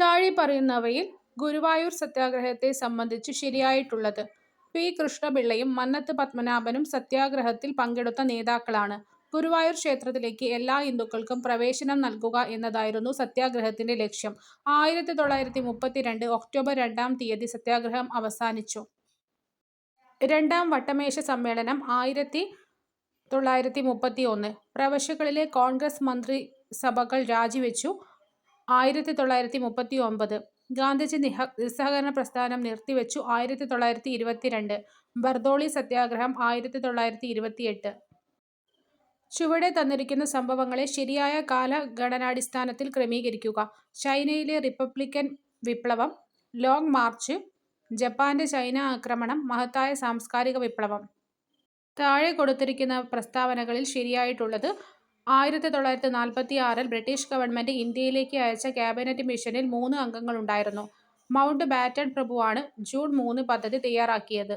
താഴെ പറയുന്നവയിൽ ഗുരുവായൂർ സത്യാഗ്രഹത്തെ സംബന്ധിച്ച് ശരിയായിട്ടുള്ളത്. പി. കൃഷ്ണപിള്ളയും മന്നത്ത് പത്മനാഭനും സത്യാഗ്രഹത്തിൽ പങ്കെടുത്ത നേതാക്കളാണ്. ഗുരുവായൂർ ക്ഷേത്രത്തിലേക്ക് എല്ലാ ഹിന്ദുക്കൾക്കും പ്രവേശനം നൽകുക എന്നതായിരുന്നു സത്യാഗ്രഹത്തിന്റെ ലക്ഷ്യം. 1932 ഒക്ടോബർ 2 സത്യാഗ്രഹം അവസാനിച്ചു. രണ്ടാം വട്ടമേശ സമ്മേളനം 1931. പ്രവിശ്യകളിലെ കോൺഗ്രസ് മന്ത്രിസഭകൾ രാജിവെച്ചു. 1939 ഗാന്ധിജി നിസ്സഹകരണ പ്രസ്ഥാനം നിർത്തിവെച്ചു. 1922 ബർദോളി സത്യാഗ്രഹം. 1928 ചുവടെ തന്നിരിക്കുന്ന സംഭവങ്ങളെ ശരിയായ കാലഗണനാടിസ്ഥാനത്തിൽ ക്രമീകരിക്കുക. ചൈനയിലെ റിപ്പബ്ലിക്കൻ വിപ്ലവം, ലോങ് മാർച്ച്, ജപ്പാന്റെ ചൈന ആക്രമണം, മഹത്തായ സാംസ്കാരിക വിപ്ലവം. താഴെ കൊടുത്തിരിക്കുന്ന പ്രസ്താവനകളിൽ ശരിയായിട്ടുള്ളത്. 1946 ബ്രിട്ടീഷ് ഗവൺമെന്റ് ഇന്ത്യയിലേക്ക് അയച്ച ക്യാബിനറ്റ് മിഷനിൽ 3 അംഗങ്ങളുണ്ടായിരുന്നു. മൗണ്ട് ബാറ്റൺ പ്രഭുവാണ് ജൂൺ 3 പദ്ധതി തയ്യാറാക്കിയത്.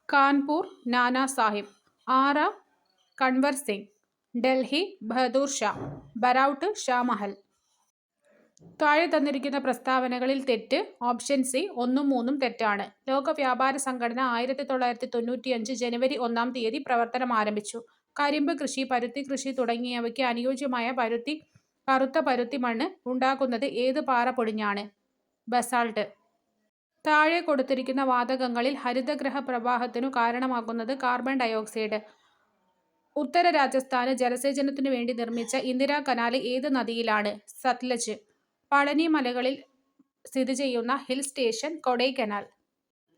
കാൺപൂർ നാനാ സാഹിബ്. ആറ കൺവർ സിംഗ്. ഡൽഹി ബഹദൂർ ഷാ. ബറൗട്ട് ഷാമഹൽ. താഴെ തന്നിരിക്കുന്ന പ്രസ്താവനകളിൽ തെറ്റ്. ഓപ്ഷൻ സി 1ഉം 3ഉം തെറ്റാണ്. ലോക വ്യാപാര സംഘടന 1995 ജനുവരി 1 പ്രവർത്തനം ആരംഭിച്ചു. കരിമ്പ് കൃഷി, പരുത്തി കൃഷി തുടങ്ങിയവയ്ക്ക് അനുയോജ്യമായ കറുത്ത പരുത്തി മണ്ണ് ഉണ്ടാക്കുന്നത് ഏത് പാറ പൊടിഞ്ഞാണ്? ബസാൾട്ട്. താഴെ കൊടുത്തിരിക്കുന്ന വാതകങ്ങളിൽ ഹരിതഗൃഹ പ്രവാഹത്തിനു കാരണമാകുന്നത് കാർബൺ ഡയോക്സൈഡ്. ഉത്തര രാജസ്ഥാന് ജലസേചനത്തിനു വേണ്ടി നിർമ്മിച്ച ഇന്ദിരാ കനാല് ഏത് നദിയിലാണ്? സത്ലജ്. പളനി മലകളിൽ സ്ഥിതി ചെയ്യുന്ന ഹിൽ സ്റ്റേഷൻ കൊടൈക്കനാൽ.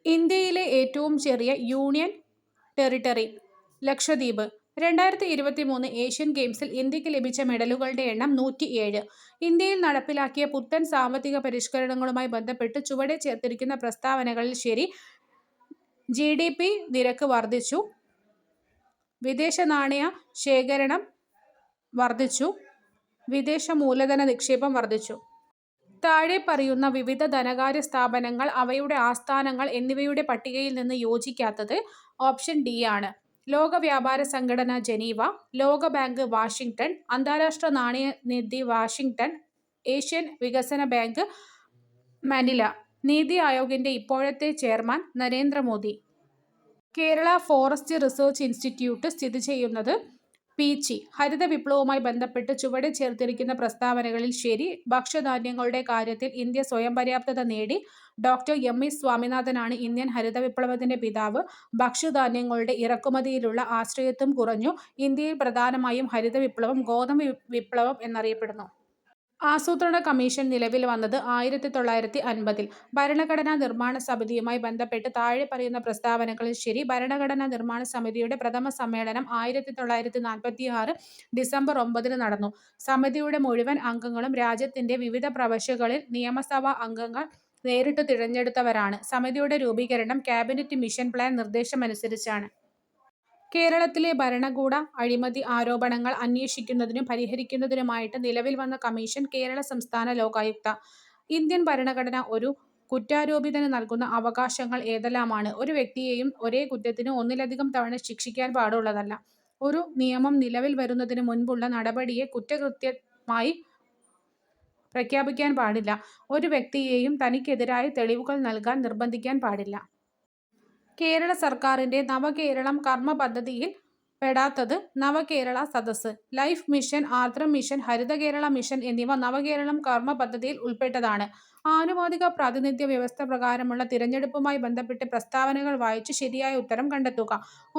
ഇന്ത്യയിലെ ഏറ്റവും ചെറിയ യൂണിയൻ ടെറിട്ടറി? ലക്ഷദ്വീപ്. 2023 ഏഷ്യൻ ഗെയിംസിൽ ഇന്ത്യക്ക് ലഭിച്ച മെഡലുകളുടെ എണ്ണം 107. ഇന്ത്യയിൽ നടപ്പിലാക്കിയ പുത്തൻ സാമ്പത്തിക പരിഷ്കരണങ്ങളുമായി ബന്ധപ്പെട്ട് ചുവടെ ചേർത്തിരിക്കുന്ന പ്രസ്താവനകളിൽ ശരി. GDP നിരക്ക് വർദ്ധിച്ചു. വിദേശ നാണയ ശേഖരണം വർദ്ധിച്ചു. വിദേശ മൂലധന നിക്ഷേപം വർദ്ധിച്ചു. താഴെ പറയുന്ന വിവിധ ധനകാര്യ സ്ഥാപനങ്ങൾ, അവയുടെ ആസ്ഥാനങ്ങൾ എന്നിവയുടെ പട്ടികയിൽ നിന്ന് യോജിക്കാത്തത്? ഓപ്ഷൻ ഡി ആണ്. ലോക വ്യാപാര സംഘടന ജനീവ, ലോകബാങ്ക് വാഷിംഗ്ടൺ, അന്താരാഷ്ട്ര നാണയനിധി വാഷിംഗ്ടൺ, ഏഷ്യൻ വികസന ബാങ്ക് മനില. നീതി ആയോഗിന്റെ ഇപ്പോഴത്തെ chairman Narendra Modi. Kerala forest research institute സ്ഥിതി ചെയ്യുന്നത് പീച്ചി. ഹരിത വിപ്ലവവുമായി ബന്ധപ്പെട്ട് ചുവടെ ചേർത്തിരിക്കുന്ന പ്രസ്താവനകളിൽ ശരി. ഭക്ഷ്യധാന്യങ്ങളുടെ കാര്യത്തിൽ ഇന്ത്യ സ്വയം പര്യാപ്തത നേടി. Doctor M. എസ്. സ്വാമിനാഥനാണ് ഇന്ത്യൻ ഹരിത വിപ്ലവത്തിന്റെ പിതാവ്. ഭക്ഷ്യധാന്യങ്ങളുടെ ഇറക്കുമതിയിലുള്ള ആശ്രയത്വം കുറഞ്ഞു. ഇന്ത്യയിൽ പ്രധാനമായും ഹരിത വിപ്ലവം ഗോതമ്പ് വിപ്ലവം എന്നറിയപ്പെടുന്നു. ആസൂത്രണ കമ്മീഷൻ നിലവിൽ വന്നത് 1950. ഭരണഘടനാ നിർമ്മാണ സമിതിയുമായി ബന്ധപ്പെട്ട് താഴെ പറയുന്ന പ്രസ്താവനകളിൽ ശരി. ഭരണഘടനാ നിർമ്മാണ സമിതിയുടെ പ്രഥമ സമ്മേളനം 1946 ഡിസംബർ 9 നടന്നു. സമിതിയുടെ മുഴുവൻ അംഗങ്ങളും രാജ്യത്തിന്റെ വിവിധ പ്രവിശ്യകളിൽ നിയമസഭാ അംഗങ്ങൾ നേരിട്ടു തിരഞ്ഞെടുത്തവരാണ്. സമിതിയുടെ രൂപീകരണം ക്യാബിനറ്റ് മിഷൻ പ്ലാൻ നിർദ്ദേശമനുസരിച്ചാണ്. കേരളത്തിലെ ഭരണകൂട അഴിമതി ആരോപണങ്ങൾ അന്വേഷിക്കുന്നതിനും പരിഹരിക്കുന്നതിനുമായിട്ട് നിലവിൽ വന്ന കമ്മീഷൻ കേരള സംസ്ഥാന ലോകായുക്ത. ഇന്ത്യൻ ഭരണഘടന ഒരു കുറ്റാരോപിതന് നൽകുന്ന അവകാശങ്ങൾ ഏതെല്ലാമാണ്? ഒരു വ്യക്തിയെയും ഒരേ കുറ്റത്തിന് ഒന്നിലധികം തവണ ശിക്ഷിക്കാൻ പാടുള്ളതല്ല. ഒരു നിയമം നിലവിൽ വരുന്നതിന് മുൻപുള്ള നടപടിയെ കുറ്റകൃത്യമായി പ്രഖ്യാപിക്കാൻ പാടില്ല. ഒരു വ്യക്തിയെയും തനിക്കെതിരായ തെളിവുകൾ നൽകാൻ നിർബന്ധിക്കാൻ പാടില്ല. കേരള സർക്കാരിന്റെ നവകേരളം കർമ്മ പദ്ധതിയിൽ പെടാത്തത്? നവകേരള സദസ്സ്. ലൈഫ് മിഷൻ, ആർദ്രം മിഷൻ, ഹരിത കേരള മിഷൻ എന്നിവ നവകേരളം കർമ്മ പദ്ധതിയിൽ ഉൾപ്പെട്ടതാണ്. ആനുപാതിക പ്രാതിനിധ്യ വ്യവസ്ഥ പ്രകാരമുള്ള തിരഞ്ഞെടുപ്പുമായി ബന്ധപ്പെട്ട് പ്രസ്താവനകൾ വായിച്ച് ശരിയായ ഉത്തരം കണ്ടെത്തുക.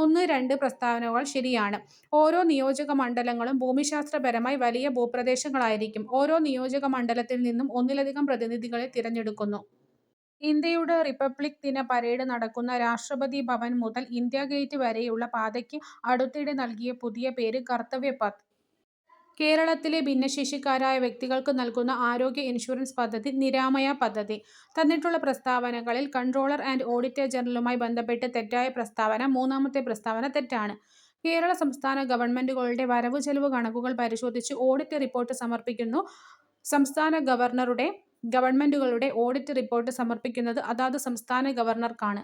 1, 2 പ്രസ്താവനകൾ ശരിയാണ്. ഓരോ നിയോജക മണ്ഡലങ്ങളും ഭൂമിശാസ്ത്രപരമായി വലിയ ഭൂപ്രദേശങ്ങളായിരിക്കും. ഓരോ നിയോജക മണ്ഡലത്തിൽ നിന്നും ഒന്നിലധികം പ്രതിനിധികളെ തിരഞ്ഞെടുക്കുന്നു. ഇന്ത്യയുടെ റിപ്പബ്ലിക് ദിന പരേഡ് നടക്കുന്ന രാഷ്ട്രപതി ഭവൻ മുതൽ ഇന്ത്യാ ഗേറ്റ് വരെയുള്ള പാതയ്ക്ക് അടുത്തിടെ നൽകിയ പുതിയ പേര് കർത്തവ്യ പഥ്. കേരളത്തിലെ ഭിന്നശേഷിക്കാരായ വ്യക്തികൾക്ക് നൽകുന്ന ആരോഗ്യ ഇൻഷുറൻസ് പദ്ധതി നിരാമയ പദ്ധതി. തന്നിട്ടുള്ള പ്രസ്താവനകളിൽ കൺട്രോളർ ആൻഡ് ഓഡിറ്റർ ജനറലുമായി ബന്ധപ്പെട്ട് തെറ്റായ പ്രസ്താവന. 3ാമത്തെ പ്രസ്താവന തെറ്റാണ്. കേരള സംസ്ഥാന ഗവൺമെന്റുകളുടെ വരവ് ചെലവ് കണക്കുകൾ പരിശോധിച്ച് ഓഡിറ്റ് റിപ്പോർട്ട് സമർപ്പിക്കുന്നു. സംസ്ഥാന ഗവൺമെന്റുകളുടെ ഓഡിറ്റ് റിപ്പോർട്ട് സമർപ്പിക്കുന്നത് അതാത് സംസ്ഥാന ഗവർണർക്കാണ്.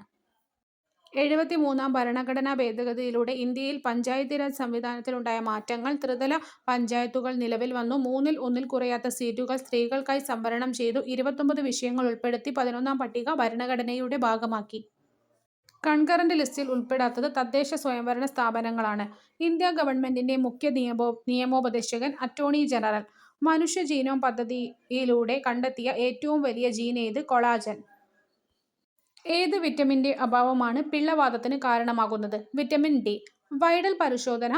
73-ാം ഭരണഘടനാ ഭേദഗതിയിലൂടെ ഇന്ത്യയിൽ പഞ്ചായത്ത് രാജ് സംവിധാനത്തിലുണ്ടായ മാറ്റങ്ങൾ. ത്രിതല പഞ്ചായത്തുകൾ നിലവിൽ വന്നു. മൂന്നിൽ ഒന്നിൽ കുറയാത്ത സീറ്റുകൾ സ്ത്രീകൾക്കായി സംവരണം ചെയ്തു. 29 വിഷയങ്ങൾ ഉൾപ്പെടുത്തി 11-ാം പട്ടിക ഭരണഘടനയുടെ ഭാഗമാക്കി. കൺകറന്റ് ലിസ്റ്റിൽ ഉൾപ്പെടാത്തത് തദ്ദേശ സ്വയംഭരണ സ്ഥാപനങ്ങളാണ്. ഇന്ത്യാ ഗവൺമെന്റിന്റെ മുഖ്യ നിയമോപദേശകൻ അറ്റോർണി ജനറൽ. മനുഷ്യ ജീനോം പദ്ധതിയിലൂടെ കണ്ടെത്തിയ ഏറ്റവും വലിയ ജീൻ ഏത്? കൊളാജൻ. ഏത് വിറ്റമിന്റെ അഭാവമാണ് പിള്ളവാതത്തിന് കാരണമാകുന്നത്? Vitamin D. വൈഡൽ പരിശോധന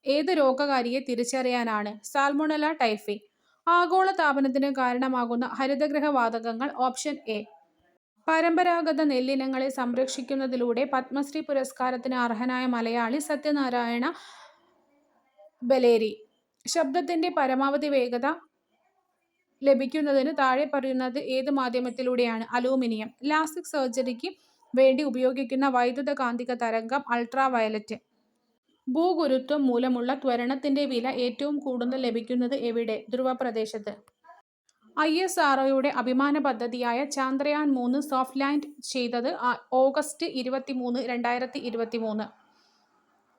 ഏത് രോഗകാരിയെ തിരിച്ചറിയാനാണ്? Salmonella typhi. ആഗോളതാപനത്തിന് കാരണമാകുന്ന ഹരിതഗൃഹ വാതകങ്ങൾ. Option A. പരമ്പരാഗത നെല്ലിനങ്ങളെ സംരക്ഷിക്കുന്നതിലൂടെ പത്മശ്രീ പുരസ്കാരത്തിന് അർഹനായ മലയാളി സത്യനാരായണ ബലേരി. ശബ്ദത്തിന്റെ പരമാവധി വേഗത ലഭിക്കുന്നതിന് താഴെ പറയുന്നത് ഏത് മാധ്യമത്തിലൂടെയാണ്? അലൂമിനിയം. ലാസിക് സർജറിക്ക് വേണ്ടി ഉപയോഗിക്കുന്ന വൈദ്യുതകാന്തിക തരംഗം അൾട്രാവയലറ്റ്. ഭൂഗുരുത്വം മൂലമുള്ള ത്വരണത്തിന്റെ വില ഏറ്റവും കൂടുതൽ ലഭിക്കുന്നത് എവിടെ? ധ്രുവപ്രദേശത്ത്. ISROയുടെ അഭിമാന പദ്ധതിയായ ചാന്ദ്രയാൻ 3 സോഫ്റ്റ് ലാൻഡ് ചെയ്തത് ഓഗസ്റ്റ് 23, 2023.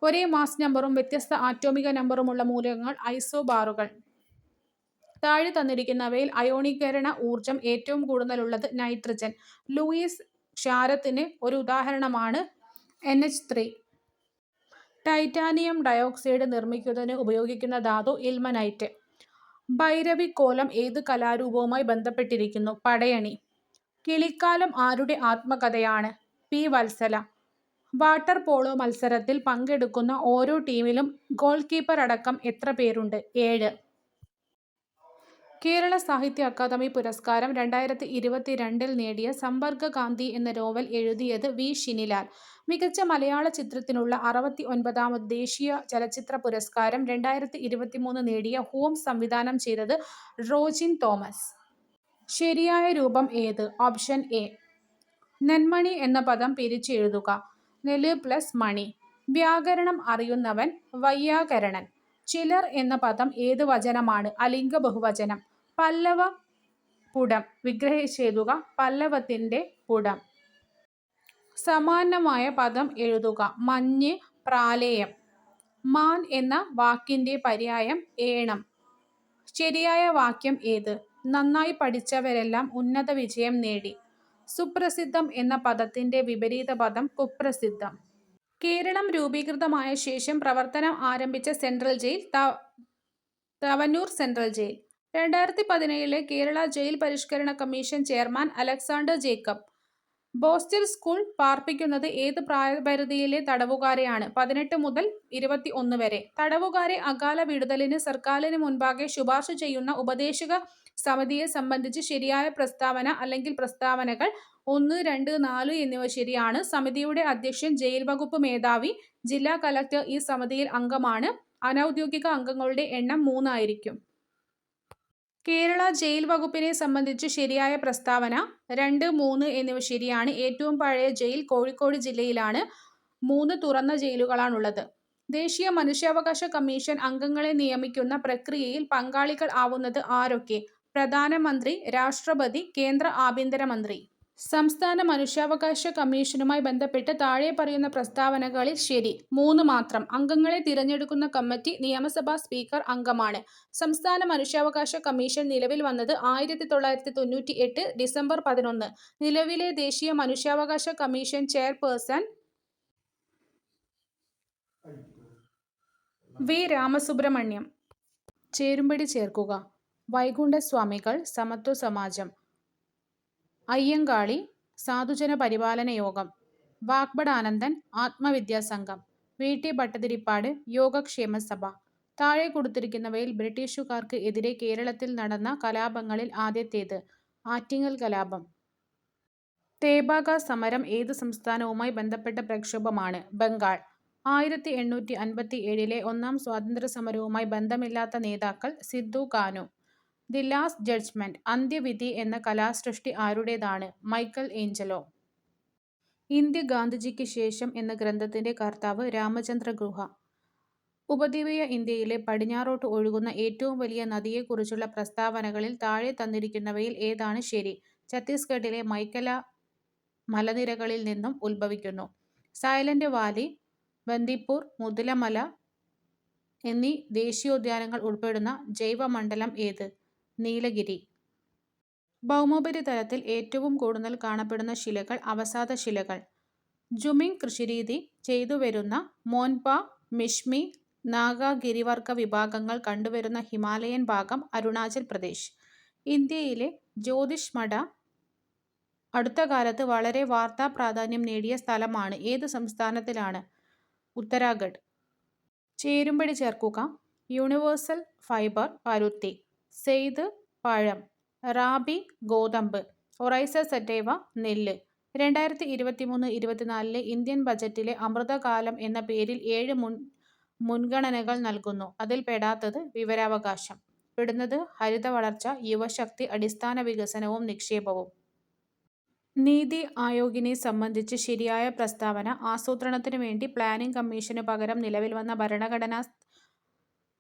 ഒരേ മാസ് നമ്പറും വ്യത്യസ്ത ആറ്റോമിക നമ്പറുമുള്ള മൂലകങ്ങൾ. ഐസോബാറുകൾ. താഴെ തന്നിരിക്കുന്നവയിൽ അയോണീകരണ ഊർജം ഏറ്റവും കൂടുതലുള്ളത്? നൈട്രജൻ. ലൂയിസ് ക്ഷാരത്തിന് ഒരു ഉദാഹരണമാണ് NH3. ടൈറ്റാനിയം ഡയോക്സൈഡ് നിർമ്മിക്കുന്നതിന് ഉപയോഗിക്കുന്ന ധാതു? ഇൽമനൈറ്റ്. ഭൈരവിക്കോലം ഏത് കലാരൂപവുമായി ബന്ധപ്പെട്ടിരിക്കുന്നു? പടയണി. കിളിക്കാലം ആരുടെ ആത്മകഥയാണ്? P. വത്സല. വാട്ടർ പോളോ മത്സരത്തിൽ പങ്കെടുക്കുന്ന ഓരോ ടീമിലും ഗോൾ കീപ്പർ അടക്കം എത്ര പേരുണ്ട്? 7. കേരള സാഹിത്യ അക്കാദമി പുരസ്കാരം 2022 നേടിയ സമ്പർക്കകാന്തി എന്ന നോവൽ എഴുതിയത്? V. ഷിനിലാൽ. മികച്ച മലയാള ചിത്രത്തിനുള്ള 69ാമത് ദേശീയ ചലച്ചിത്ര പുരസ്കാരം 2023 നേടിയ ഹോം സംവിധാനം ചെയ്തത്? റോജിൻ തോമസ്. ശരിയായ രൂപം ഏത്? Option A. നെന്മണി എന്ന പദം പിരിച്ചെഴുതുക. നെല് പ്ലസ് മണി. വ്യാകരണം അറിയുന്നവൻ വൈയാകരണൻ. ചിലർ എന്ന പദം ഏത് വചനമാണ്? അലിംഗ ബഹുവചനം. പല്ലവ പുടം വിഗ്രഹിച്ചെഴുതുക. പല്ലവത്തിന്റെ പുടം. സമാനമായ പദം എഴുതുക. മഞ്ഞ്. പ്രാലേയം. മാൻ എന്ന വാക്കിന്റെ പര്യായം? ഏണം. ശരിയായ വാക്യം ഏത്? നന്നായി പഠിച്ചവരെല്ലാം ഉന്നത വിജയം നേടി. സുപ്രസിദ്ധം എന്ന പദത്തിന്റെ വിപരീത പദം? കുപ്രസിദ്ധം. കേരളം രൂപീകൃതമായ ശേഷം പ്രവർത്തനം ആരംഭിച്ച central jail? Thavanur central jail. 2017 Kerala jail പരിഷ്കരണ commission chairman Alexander Jacob. Borstal school പാർപ്പിക്കുന്നത് ഏത് പ്രായപരിധിയിലെ തടവുകാരെയാണ്? 18 മുതൽ 21 വരെ. തടവുകാരെ അകാല വിടുതലിന് സർക്കാരിന് മുൻപാകെ ശുപാർശ ചെയ്യുന്ന ഉപദേശക സമിതിയെ സംബന്ധിച്ച് ശരിയായ പ്രസ്താവന അല്ലെങ്കിൽ പ്രസ്താവനകൾ 1, 2, 4 എന്നിവ ശരിയാണ്. സമിതിയുടെ അധ്യക്ഷൻ ജയിൽ വകുപ്പ് മേധാവി. ജില്ലാ കലക്ടർ ഈ സമിതിയിൽ അംഗമാണ്. അനൗദ്യോഗിക അംഗങ്ങളുടെ എണ്ണം 3 ആയിരിക്കും. കേരള ജയിൽ വകുപ്പിനെ സംബന്ധിച്ച് ശരിയായ പ്രസ്താവന 2, 3 എന്നിവ ശരിയാണ്. ഏറ്റവും പഴയ ജയിൽ കോഴിക്കോട് ജില്ലയിലാണ്. 3 തുറന്ന ജയിലുകളാണുള്ളത്. ദേശീയ മനുഷ്യാവകാശ കമ്മീഷൻ അംഗങ്ങളെ നിയമിക്കുന്ന പ്രക്രിയയിൽ പങ്കാളികൾ ആവുന്നത് ആരൊക്കെ? പ്രധാനമന്ത്രി, രാഷ്ട്രപതി, കേന്ദ്ര ആഭ്യന്തരമന്ത്രി. സംസ്ഥാന മനുഷ്യാവകാശ കമ്മീഷനുമായി ബന്ധപ്പെട്ട് താഴെ പറയുന്ന പ്രസ്താവനകളിൽ ശരി 3 മാത്രം. അംഗങ്ങളെ തിരഞ്ഞെടുക്കുന്ന കമ്മിറ്റി നിയമസഭാ സ്പീക്കർ അംഗമാണ്. സംസ്ഥാന മനുഷ്യാവകാശ കമ്മീഷൻ നിലവിൽ വന്നത് 1998 ഡിസംബർ 11. നിലവിലെ ദേശീയ മനുഷ്യാവകാശ കമ്മീഷൻ ചെയർപേഴ്സൺ V. രാമസുബ്രഹ്മണ്യം. ചേരുംപടി ചേർക്കുക. വൈകുണ്ഠസ്വാമികൾ സമത്വ സമാജം. അയ്യങ്കാളി സാധുജന പരിപാലന യോഗം. വാഗ്ഭടാനന്ദൻ ആത്മവിദ്യാസംഘം. VT ഭട്ടതിരിപ്പാട് യോഗക്ഷേമ സഭ. താഴെ കൊടുത്തിരിക്കുന്നവയിൽ ബ്രിട്ടീഷുകാർക്ക് എതിരെ കേരളത്തിൽ നടന്ന കലാപങ്ങളിൽ ആദ്യത്തേത്? ആറ്റിങ്ങൽ കലാപം. തേഭാഗ സമരം ഏത് സംസ്ഥാനവുമായി ബന്ധപ്പെട്ട പ്രക്ഷോഭമാണ്? ബംഗാൾ. 1857 ഒന്നാം സ്വാതന്ത്ര്യ സമരവുമായി ബന്ധമില്ലാത്ത നേതാക്കൾ? സിദ്ധു കാനു. ദി ലാസ്റ്റ് ജഡ്ജ്മെന്റ് അന്ത്യവിധി എന്ന കലാസൃഷ്ടി ആരുടേതാണ്? Michael Angelo. ഇന്ത്യ ഗാന്ധിജിക്ക് ശേഷം എന്ന ഗ്രന്ഥത്തിന്റെ കർത്താവ്? രാമചന്ദ്ര ഗുഹ. ഉപദ്വീപീയ ഇന്ത്യയിലെ പടിഞ്ഞാറോട്ട് ഒഴുകുന്ന ഏറ്റവും വലിയ നദിയെക്കുറിച്ചുള്ള പ്രസ്താവനകളിൽ താഴെ തന്നിരിക്കുന്നവയിൽ ഏതാണ് ശരി? ഛത്തീസ്ഗഡിലെ മൈക്കല മലനിരകളിൽ നിന്നും ഉത്ഭവിക്കുന്നു. സൈലന്റ് വാലി, ബന്ദിപ്പൂർ, മുതലമല എന്നീ ദേശീയോദ്യാനങ്ങൾ ഉൾപ്പെടുന്ന ജൈവമണ്ഡലം ഏത്? നീലഗിരി. ഭൗമോപരിതലത്തിൽ ഏറ്റവും കൂടുതൽ കാണപ്പെടുന്ന ശിലകൾ അവസാദ ശിലകൾ. ജുമിങ് കൃഷിരീതി ചെയ്തുവരുന്ന മോൻപ, മിഷ്മി, നാഗ ഗിരിവർഗ വിഭാഗങ്ങൾ കണ്ടുവരുന്ന ഹിമാലയൻ ഭാഗം അരുണാചൽ പ്രദേശ്. ഇന്ത്യയിലെ ജ്യോതിഷ് മഠ അടുത്തകാലത്ത് വളരെ വാർത്താ പ്രാധാന്യം നേടിയ സ്ഥലമാണ്. ഏത് സംസ്ഥാനത്തിലാണ്? ഉത്തരാഖണ്ഡ്. ചേരുംപടി ചേർക്കുക. യൂണിവേഴ്സൽ ഫൈബർ പരുത്തി, സെയ്ദ് പഴം, റാബി ഗോതമ്പ്, ഒറൈസ സറ്റൈവ നെല്ല്. 2023-24 ഇന്ത്യൻ ബജറ്റിലെ അമൃതകാലം എന്ന പേരിൽ 7 മുൻഗണനകൾ നൽകുന്നു. അതിൽ പെടാത്തത് വിവരാവകാശം. പെടുന്നത് ഹരിത വളർച്ച, യുവശക്തി, അടിസ്ഥാന വികസനവും നിക്ഷേപവും. നീതി ആയോഗിനെ സംബന്ധിച്ച് ശരിയായ പ്രസ്താവന. ആസൂത്രണത്തിനു വേണ്ടി പ്ലാനിംഗ് കമ്മീഷനു പകരം നിലവിൽ വന്ന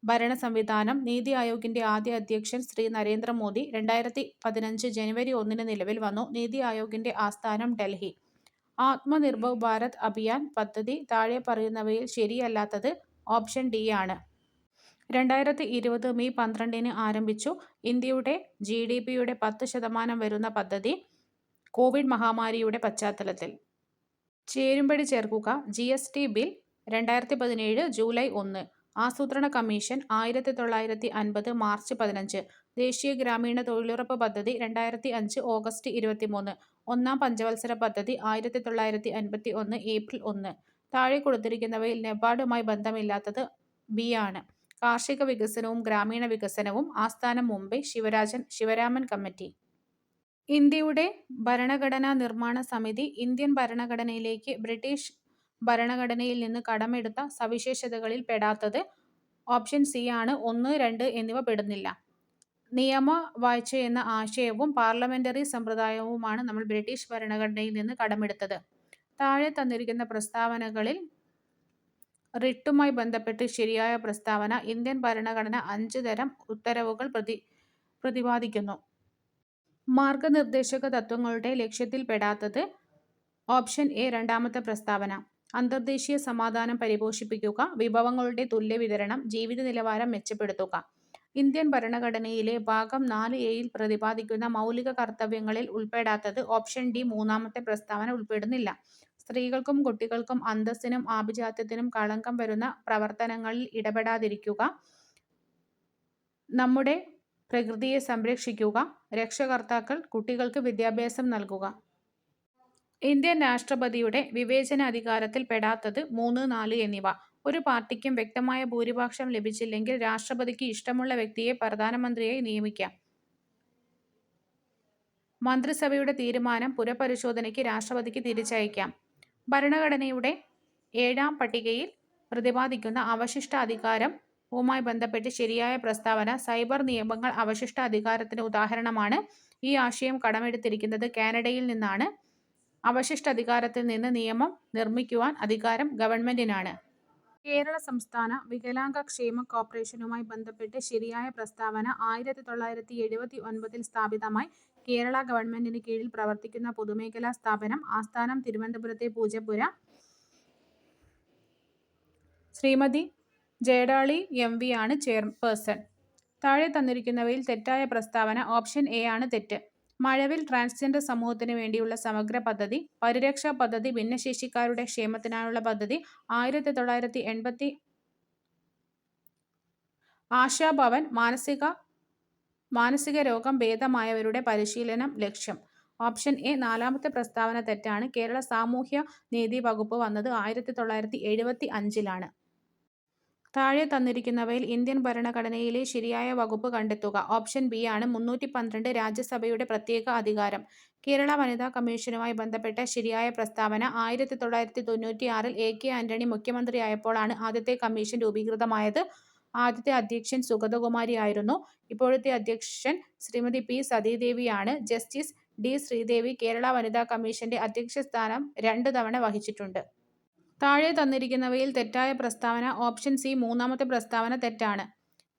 ഭരണ സംവിധാനം. നീതി ആയോഗിന്റെ ആദ്യ അധ്യക്ഷൻ ശ്രീ നരേന്ദ്ര മോദി. 2015 ജനുവരി 1 നിലവിൽ വന്നു. നീതി ആയോഗിന്റെ ആസ്ഥാനം ഡൽഹി. ആത്മനിർഭർ ഭാരത് അഭിയാൻ പദ്ധതി താഴെ പറയുന്നവയിൽ ശരിയല്ലാത്തത് ഓപ്ഷൻ ഡി ആണ്. 2020 മെയ് 12 ആരംഭിച്ചു. ഇന്ത്യയുടെ GDP-യുടെ 10% വരുന്ന പദ്ധതി. കോവിഡ് മഹാമാരിയുടെ പശ്ചാത്തലത്തിൽ. ചേരുംപടി ചേർക്കുക. GST bill 2017 July 1. ആസൂത്രണ കമ്മീഷൻ 1950 മാർച്ച് 15. ദേശീയ ഗ്രാമീണ തൊഴിലുറപ്പ് പദ്ധതി 2005 ഓഗസ്റ്റ് 23. ഒന്നാം പഞ്ചവത്സര പദ്ധതി 1951 ഏപ്രിൽ 1. താഴെ കൊടുത്തിരിക്കുന്നവയിൽ നെബാർഡുമായി ബന്ധമില്ലാത്തത് ബി ആണ്. കാർഷിക വികസനവും ഗ്രാമീണ വികസനവും. ആസ്ഥാനം മുംബൈ. ശിവരാമൻ കമ്മിറ്റി. ഇന്ത്യയുടെ ഭരണഘടനാ നിർമ്മാണ സമിതി. ഇന്ത്യൻ ഭരണഘടനയിലേക്ക് ബ്രിട്ടീഷ് ഭരണഘടനയിൽ നിന്ന് കടമെടുത്ത സവിശേഷതകളിൽ പെടാത്തത് ഓപ്ഷൻ സി ആണ്. 1, 2 എന്നിവ പെടുന്നില്ല. നിയമവാഴ്ച എന്ന ആശയവും പാർലമെന്ററി സമ്പ്രദായവുമാണ് നമ്മൾ ബ്രിട്ടീഷ് ഭരണഘടനയിൽ നിന്ന് കടമെടുത്തത്. താഴെ തന്നിരിക്കുന്ന പ്രസ്താവനകളിൽ റിട്ടുമായി ബന്ധപ്പെട്ട് ശരിയായ പ്രസ്താവന. ഇന്ത്യൻ ഭരണഘടന 5 തരം ഉത്തരവുകൾ പ്രതിപാദിക്കുന്നു. മാർഗനിർദ്ദേശക തത്വങ്ങളുടെ ലക്ഷ്യത്തിൽ പെടാത്തത് ഓപ്ഷൻ എ രണ്ടാമത്തെ പ്രസ്താവന. അന്തർദേശീയ സമാധാനം പരിപോഷിപ്പിക്കുക, വിഭവങ്ങളുടെ തുല്യ വിതരണം, ജീവിത നിലവാരം മെച്ചപ്പെടുത്തുക. ഇന്ത്യൻ ഭരണഘടനയിലെ ഭാഗം 4A-യിൽ പ്രതിപാദിക്കുന്ന മൗലിക കർത്തവ്യങ്ങളിൽ ഉൾപ്പെടാത്തത് ഓപ്ഷൻ ഡി മൂന്നാമത്തെ പ്രസ്താവന ഉൾപ്പെടുന്നില്ല. സ്ത്രീകൾക്കും കുട്ടികൾക്കും അന്തസ്സിനും ആഭിജാത്യത്തിനും കളങ്കം വരുന്ന പ്രവർത്തനങ്ങളിൽ ഇടപെടാതിരിക്കുക, നമ്മുടെ പ്രകൃതിയെ സംരക്ഷിക്കുക, രക്ഷകർത്താക്കൾ കുട്ടികൾക്ക് വിദ്യാഭ്യാസം നൽകുക. ഇന്ത്യൻ രാഷ്ട്രപതിയുടെ വിവേചനാധികാരത്തിൽ പെടാത്തത് 3, 4 എന്നിവ. ഒരു പാർട്ടിക്കും വ്യക്തമായ ഭൂരിപക്ഷം ലഭിച്ചില്ലെങ്കിൽ രാഷ്ട്രപതിക്ക് ഇഷ്ടമുള്ള വ്യക്തിയെ പ്രധാനമന്ത്രിയായി നിയമിക്കാം. മന്ത്രിസഭയുടെ തീരുമാനം പുനഃപരിശോധനയ്ക്ക് രാഷ്ട്രപതിക്ക് തിരിച്ചയക്കാം. ഭരണഘടനയുടെ 7-ാം പട്ടികയിൽ പ്രതിപാദിക്കുന്ന അവശിഷ്ട അധികാരവുമായി ബന്ധപ്പെട്ട് ശരിയായ പ്രസ്താവന. സൈബർ നിയമങ്ങൾ അവശിഷ്ട അധികാരത്തിന് ഉദാഹരണമാണ്. ഈ ആശയം കടമെടുത്തിരിക്കുന്നത് കാനഡയിൽ നിന്നാണ്. അവശിഷ്ട അധികാരത്തിൽ നിന്ന് നിയമം നിർമ്മിക്കുവാൻ അധികാരം ഗവൺമെന്റിനാണ്. കേരള സംസ്ഥാന വികലാംഗ ക്ഷേമ കോർപ്പറേഷനുമായി ബന്ധപ്പെട്ട് ശരിയായ പ്രസ്താവന. 1979 സ്ഥാപിതമായി കേരള ഗവൺമെന്റിന് കീഴിൽ പ്രവർത്തിക്കുന്ന പൊതുമേഖലാ സ്ഥാപനം. ആസ്ഥാനം തിരുവനന്തപുരത്തെ പൂജപ്പുര. ശ്രീമതി ജയടാളി MV ആണ് ചെയർപേഴ്സൺ. താഴെ തന്നിരിക്കുന്നവയിൽ തെറ്റായ പ്രസ്താവന. ഓപ്ഷൻ എ ആണ് തെറ്റ്. മഴവിൽ ട്രാൻസ്ജെൻഡർ സമൂഹത്തിന് വേണ്ടിയുള്ള സമഗ്ര പദ്ധതി. പരിരക്ഷാ പദ്ധതി ഭിന്നശേഷിക്കാരുടെ ക്ഷേമത്തിനായുള്ള പദ്ധതി. 1980 ആശാഭവൻ മാനസിക രോഗം ഭേദമായവരുടെ പരിശീലനം ലക്ഷ്യം. ഓപ്ഷൻ എ നാലാമത്തെ പ്രസ്താവന തെറ്റാണ്. കേരള സാമൂഹ്യ നീതി വകുപ്പ് വന്നത് 1975-ലാണ്. താഴെ തന്നിരിക്കുന്നവയിൽ ഇന്ത്യൻ ഭരണഘടനയിലെ ശരിയായ വകുപ്പ് കണ്ടെത്തുക. ഓപ്ഷൻ ബി ആണ്. 312 രാജ്യസഭയുടെ പ്രത്യേക അധികാരം. കേരള വനിതാ കമ്മീഷനുമായി ബന്ധപ്പെട്ട ശരിയായ പ്രസ്താവന. 1996-ൽ AK ആന്റണി മുഖ്യമന്ത്രിയായപ്പോഴാണ് ആദ്യത്തെ കമ്മീഷൻ രൂപീകൃതമായത്. ആദ്യത്തെ അധ്യക്ഷൻ സുഗതകുമാരി ആയിരുന്നു. ഇപ്പോഴത്തെ അധ്യക്ഷൻ ശ്രീമതി P. സതീദേവിയാണ്. Justice D. ശ്രീദേവി കേരള വനിതാ കമ്മീഷന്റെ അധ്യക്ഷസ്ഥാനം 2 തവണ വഹിച്ചിട്ടുണ്ട്. താഴെ തന്നിരിക്കുന്നവയിൽ തെറ്റായ പ്രസ്താവന. ഓപ്ഷൻ സി മൂന്നാമത്തെ പ്രസ്താവന തെറ്റാണ്.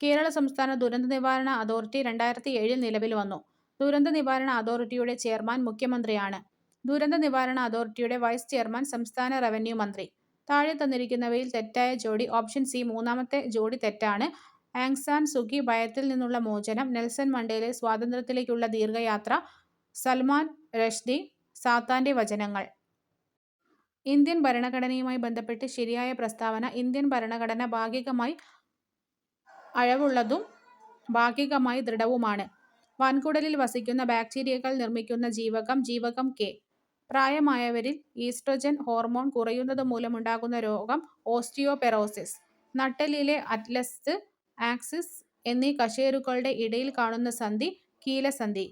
കേരള സംസ്ഥാന ദുരന്ത നിവാരണ അതോറിറ്റി 2007-ൽ നിലവിൽ വന്നു. ദുരന്ത നിവാരണ അതോറിറ്റിയുടെ ചെയർമാൻ മുഖ്യമന്ത്രിയാണ്. ദുരന്ത നിവാരണ അതോറിറ്റിയുടെ വൈസ് ചെയർമാൻ, സംസ്ഥാന റവന്യൂ മന്ത്രി. താഴെ തന്നിരിക്കുന്നവയിൽ തെറ്റായ ജോഡി. ഓപ്ഷൻ സി മൂന്നാമത്തെ ജോഡി തെറ്റാണ്. ആങ് സാൻ സുകി ഭയത്തിൽ നിന്നുള്ള മോചനം. നെൽസൺ മണ്ടേല സ്വാതന്ത്ര്യത്തിലേക്കുള്ള ദീർഘയാത്ര. സൽമാൻ റുഷ്ദി സാത്താന്റെ വചനങ്ങൾ. ഇന്ത്യൻ ഭരണഘടനയുമായി ബന്ധപ്പെട്ട് ശരിയായ പ്രസ്താവന. ഇന്ത്യൻ ഭരണഘടന ഭാഗികമായി അഴവുള്ളതും ഭാഗികമായി ദൃഢവുമാണ്. വൻകുടലിൽ വസിക്കുന്ന ബാക്ടീരിയകൾ നിർമ്മിക്കുന്ന ജീവകം. ജീവകം കെ. പ്രായമായവരിൽ ഈസ്ട്രജൻ ഹോർമോൺ കുറയുന്നത് മൂലമുണ്ടാകുന്ന രോഗം ഓസ്റ്റിയോപൊറോസിസ്. നട്ടെല്ലിലെ അറ്റ്ലസ്, ആക്സിസ് എന്നീ കശേരുക്കളുടെ ഇടയിൽ കാണുന്ന സന്ധി കീലസന്ധി.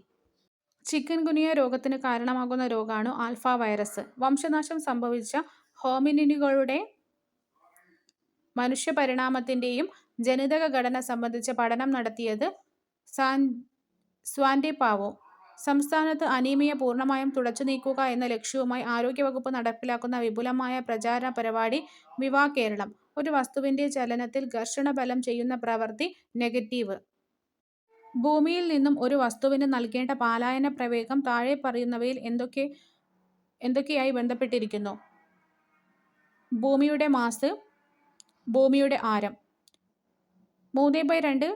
ചിക്കൻ ഗുനിയ രോഗത്തിന് കാരണമാകുന്ന രോഗാണു ആൽഫ വൈറസ്. വംശനാശം സംഭവിച്ച ഹോമിനിനുകളുടെ മനുഷ്യപരിണാമത്തിന്റെയും ജനിതക ഘടന സംബന്ധിച്ച പഠനം നടത്തിയത് സ്വാന്റെ പാവോ. സംസ്ഥാനത്ത് അനീമിയ പൂർണ്ണമായും തുടച്ചുനീക്കുക എന്ന ലക്ഷ്യവുമായി ആരോഗ്യവകുപ്പ് നടപ്പിലാക്കുന്ന വിപുലമായ പ്രചാരണ പരിപാടി വിവാ കേരളം. ഒരു വസ്തുവിന്റെ ചലനത്തിൽ ഘർഷണബലം ചെയ്യുന്ന പ്രവൃത്തി നെഗറ്റീവ്. ഭൂമിയിൽ നിന്നും ഒരു വസ്തുവിന് നൽകേണ്ട പലായന പ്രവേഗം താഴെ പറയുന്നവയിൽ എന്തൊക്കെയായി ബന്ധപ്പെട്ടിരിക്കുന്നു? ഭൂമിയുടെ മാസ്, ഭൂമിയുടെ ആരം. 3/2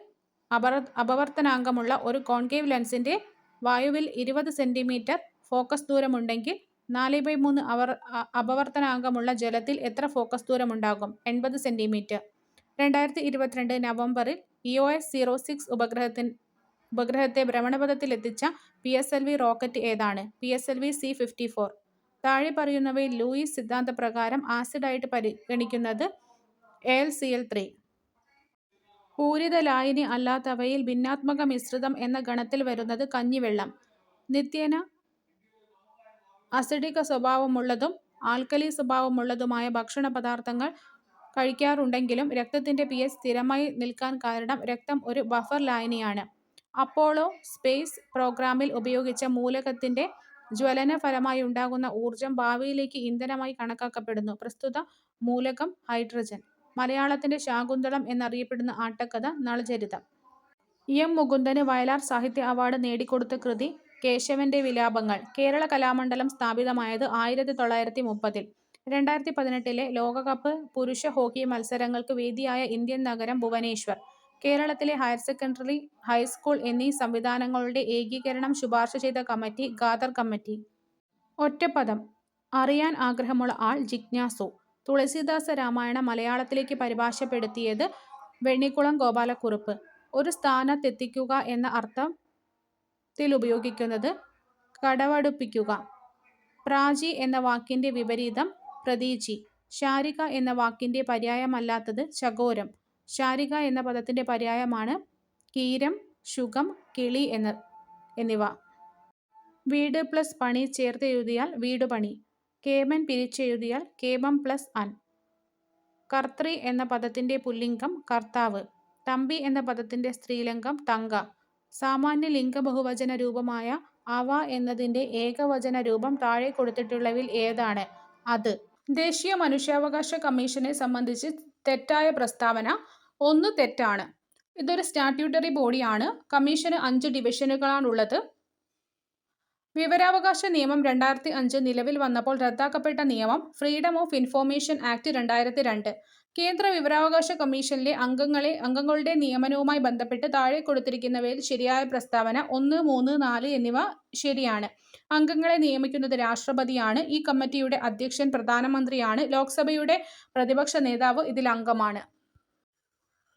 അപവർത്തനാങ്കമുള്ള ഒരു കോൺകേവ് ലെൻസിന്റെ വായുവിൽ 20 സെന്റിമീറ്റർ ഫോക്കസ് ദൂരമുണ്ടെങ്കിൽ 4/3 അപവർത്തനാങ്കമുള്ള ജലത്തിൽ എത്ര ഫോക്കസ് ദൂരമുണ്ടാകും? 80 സെന്റിമീറ്റർ. 2022 നവംബറിൽ EOS-06 ഉപഗ്രഹത്തെ ഭ്രമണപഥത്തിലെത്തിച്ച PSLV റോക്കറ്റ് ഏതാണ്? PSLV-C-54. താഴെ പറയുന്നവയിൽ ലൂയിസ് സിദ്ധാന്തപ്രകാരം ആസിഡായിട്ട് പരിഗണിക്കുന്നത് AlCl3. പൂരിത ലായനി അല്ലാത്തവയിൽ ഭിന്നാത്മക മിശ്രിതം എന്ന ഗണത്തിൽ വരുന്നത് കഞ്ഞിവെള്ളം. നിത്യേന അസിഡിക സ്വഭാവമുള്ളതും ആൽക്കലി സ്വഭാവമുള്ളതുമായ ഭക്ഷണ പദാർത്ഥങ്ങൾ കഴിക്കാറുണ്ടെങ്കിലും രക്തത്തിന്റെ pH സ്ഥിരമായി നിൽക്കാൻ കാരണം രക്തം ഒരു ബഫർ ലായനിയാണ്. അപ്പോളോ സ്പേസ് പ്രോഗ്രാമിൽ ഉപയോഗിച്ച മൂലകത്തിന്റെ ജ്വലന ഫലമായി ഉണ്ടാകുന്ന ഊർജം ഭാവിയിലേക്ക് ഇന്ധനമായി കണക്കാക്കപ്പെടുന്നു. പ്രസ്തുത മൂലകം ഹൈഡ്രജൻ. മലയാളത്തിന്റെ ശാകുന്തളം എന്നറിയപ്പെടുന്ന ആട്ടക്കഥ നളചരിതം. M. മുകുന്ദന് വയലാർ സാഹിത്യ അവാർഡ് നേടിക്കൊടുത്ത കൃതി കേശവന്റെ വിലാപങ്ങൾ. കേരള കലാമണ്ഡലം സ്ഥാപിതമായത് 1930. 2018 ലോകകപ്പ് പുരുഷ ഹോക്കി മത്സരങ്ങൾക്ക് വേദിയായ ഇന്ത്യൻ നഗരം ഭുവനേശ്വർ. കേരളത്തിലെ ഹയർ സെക്കൻഡറി, ഹൈസ്കൂൾ എന്നീ സംവിധാനങ്ങളുടെ ഏകീകരണം ശുപാർശ ചെയ്ത കമ്മിറ്റി ഖാദർ കമ്മിറ്റി. ഒറ്റപ്പദം. അറിയാൻ ആഗ്രഹമുള്ള ആൾ ജിജ്ഞാസു. തുളസീദാസ രാമായണം മലയാളത്തിലേക്ക് പരിഭാഷപ്പെടുത്തിയത് വെണ്ണിക്കുളം ഗോപാലക്കുറുപ്പ്. ഒരു സ്ഥാനത്തെത്തിക്കുക എന്ന അർത്ഥത്തിലുപയോഗിക്കുന്നത് കടവടുപ്പിക്കുക. പ്രാചി എന്ന വാക്കിന്റെ വിപരീതം പ്രതീചി. ശാരിക എന്ന വാക്കിന്റെ പര്യായമല്ലാത്തത് ചകോരം. ശാരിക എന്ന പദത്തിന്റെ പര്യായമാണ് കീരം, ശുകം, കിളി എന്നിവ. വീട് പ്ലസ് പണി ചേർത്തെഴുതിയാൽ വീടുപണി. കേമൻ പിരിച്ചെഴുതിയാൽ കേമം പ്ലസ് അൻ. കർത്തൃ എന്ന പദത്തിന്റെ പുല്ലിംഗം കർത്താവ്. തമ്പി എന്ന പദത്തിന്റെ സ്ത്രീലിംഗം തങ്ക. സാമാന്യ ലിംഗ ബഹുവചന രൂപമായ അവ എന്നതിന്റെ ഏകവചന രൂപം താഴെ കൊടുത്തിട്ടുള്ളവയിൽ ഏതാണ്? അത്. ദേശീയ മനുഷ്യാവകാശ കമ്മീഷനെ സംബന്ധിച്ച് തെറ്റായ പ്രസ്താവന. 1 തെറ്റാണ്. ഇതൊരു സ്റ്റാറ്റ്യൂട്ടറി ബോഡിയാണ്. കമ്മീഷന് 5 ഡിവിഷനുകളാണുള്ളത്. വിവരാവകാശ നിയമം 2005 നിലവിൽ വന്നപ്പോൾ റദ്ദാക്കപ്പെട്ട നിയമം ഫ്രീഡം ഓഫ് ഇൻഫോർമേഷൻ ആക്ട് 2002. കേന്ദ്ര വിവരാവകാശ കമ്മീഷനിലെ അംഗങ്ങളുടെ നിയമനവുമായി ബന്ധപ്പെട്ട് താഴെ കൊടുത്തിരിക്കുന്നവയിൽ ശരിയായ പ്രസ്താവന. 1, 3, 4 എന്നിവ ശരിയാണ്. അംഗങ്ങളെ നിയമിക്കുന്നത് രാഷ്ട്രപതിയാണ്. ഈ കമ്മിറ്റിയുടെ അധ്യക്ഷൻ പ്രധാനമന്ത്രിയാണ്. ലോക്സഭയുടെ പ്രതിപക്ഷ നേതാവ് ഇതിൽ അംഗമാണ്.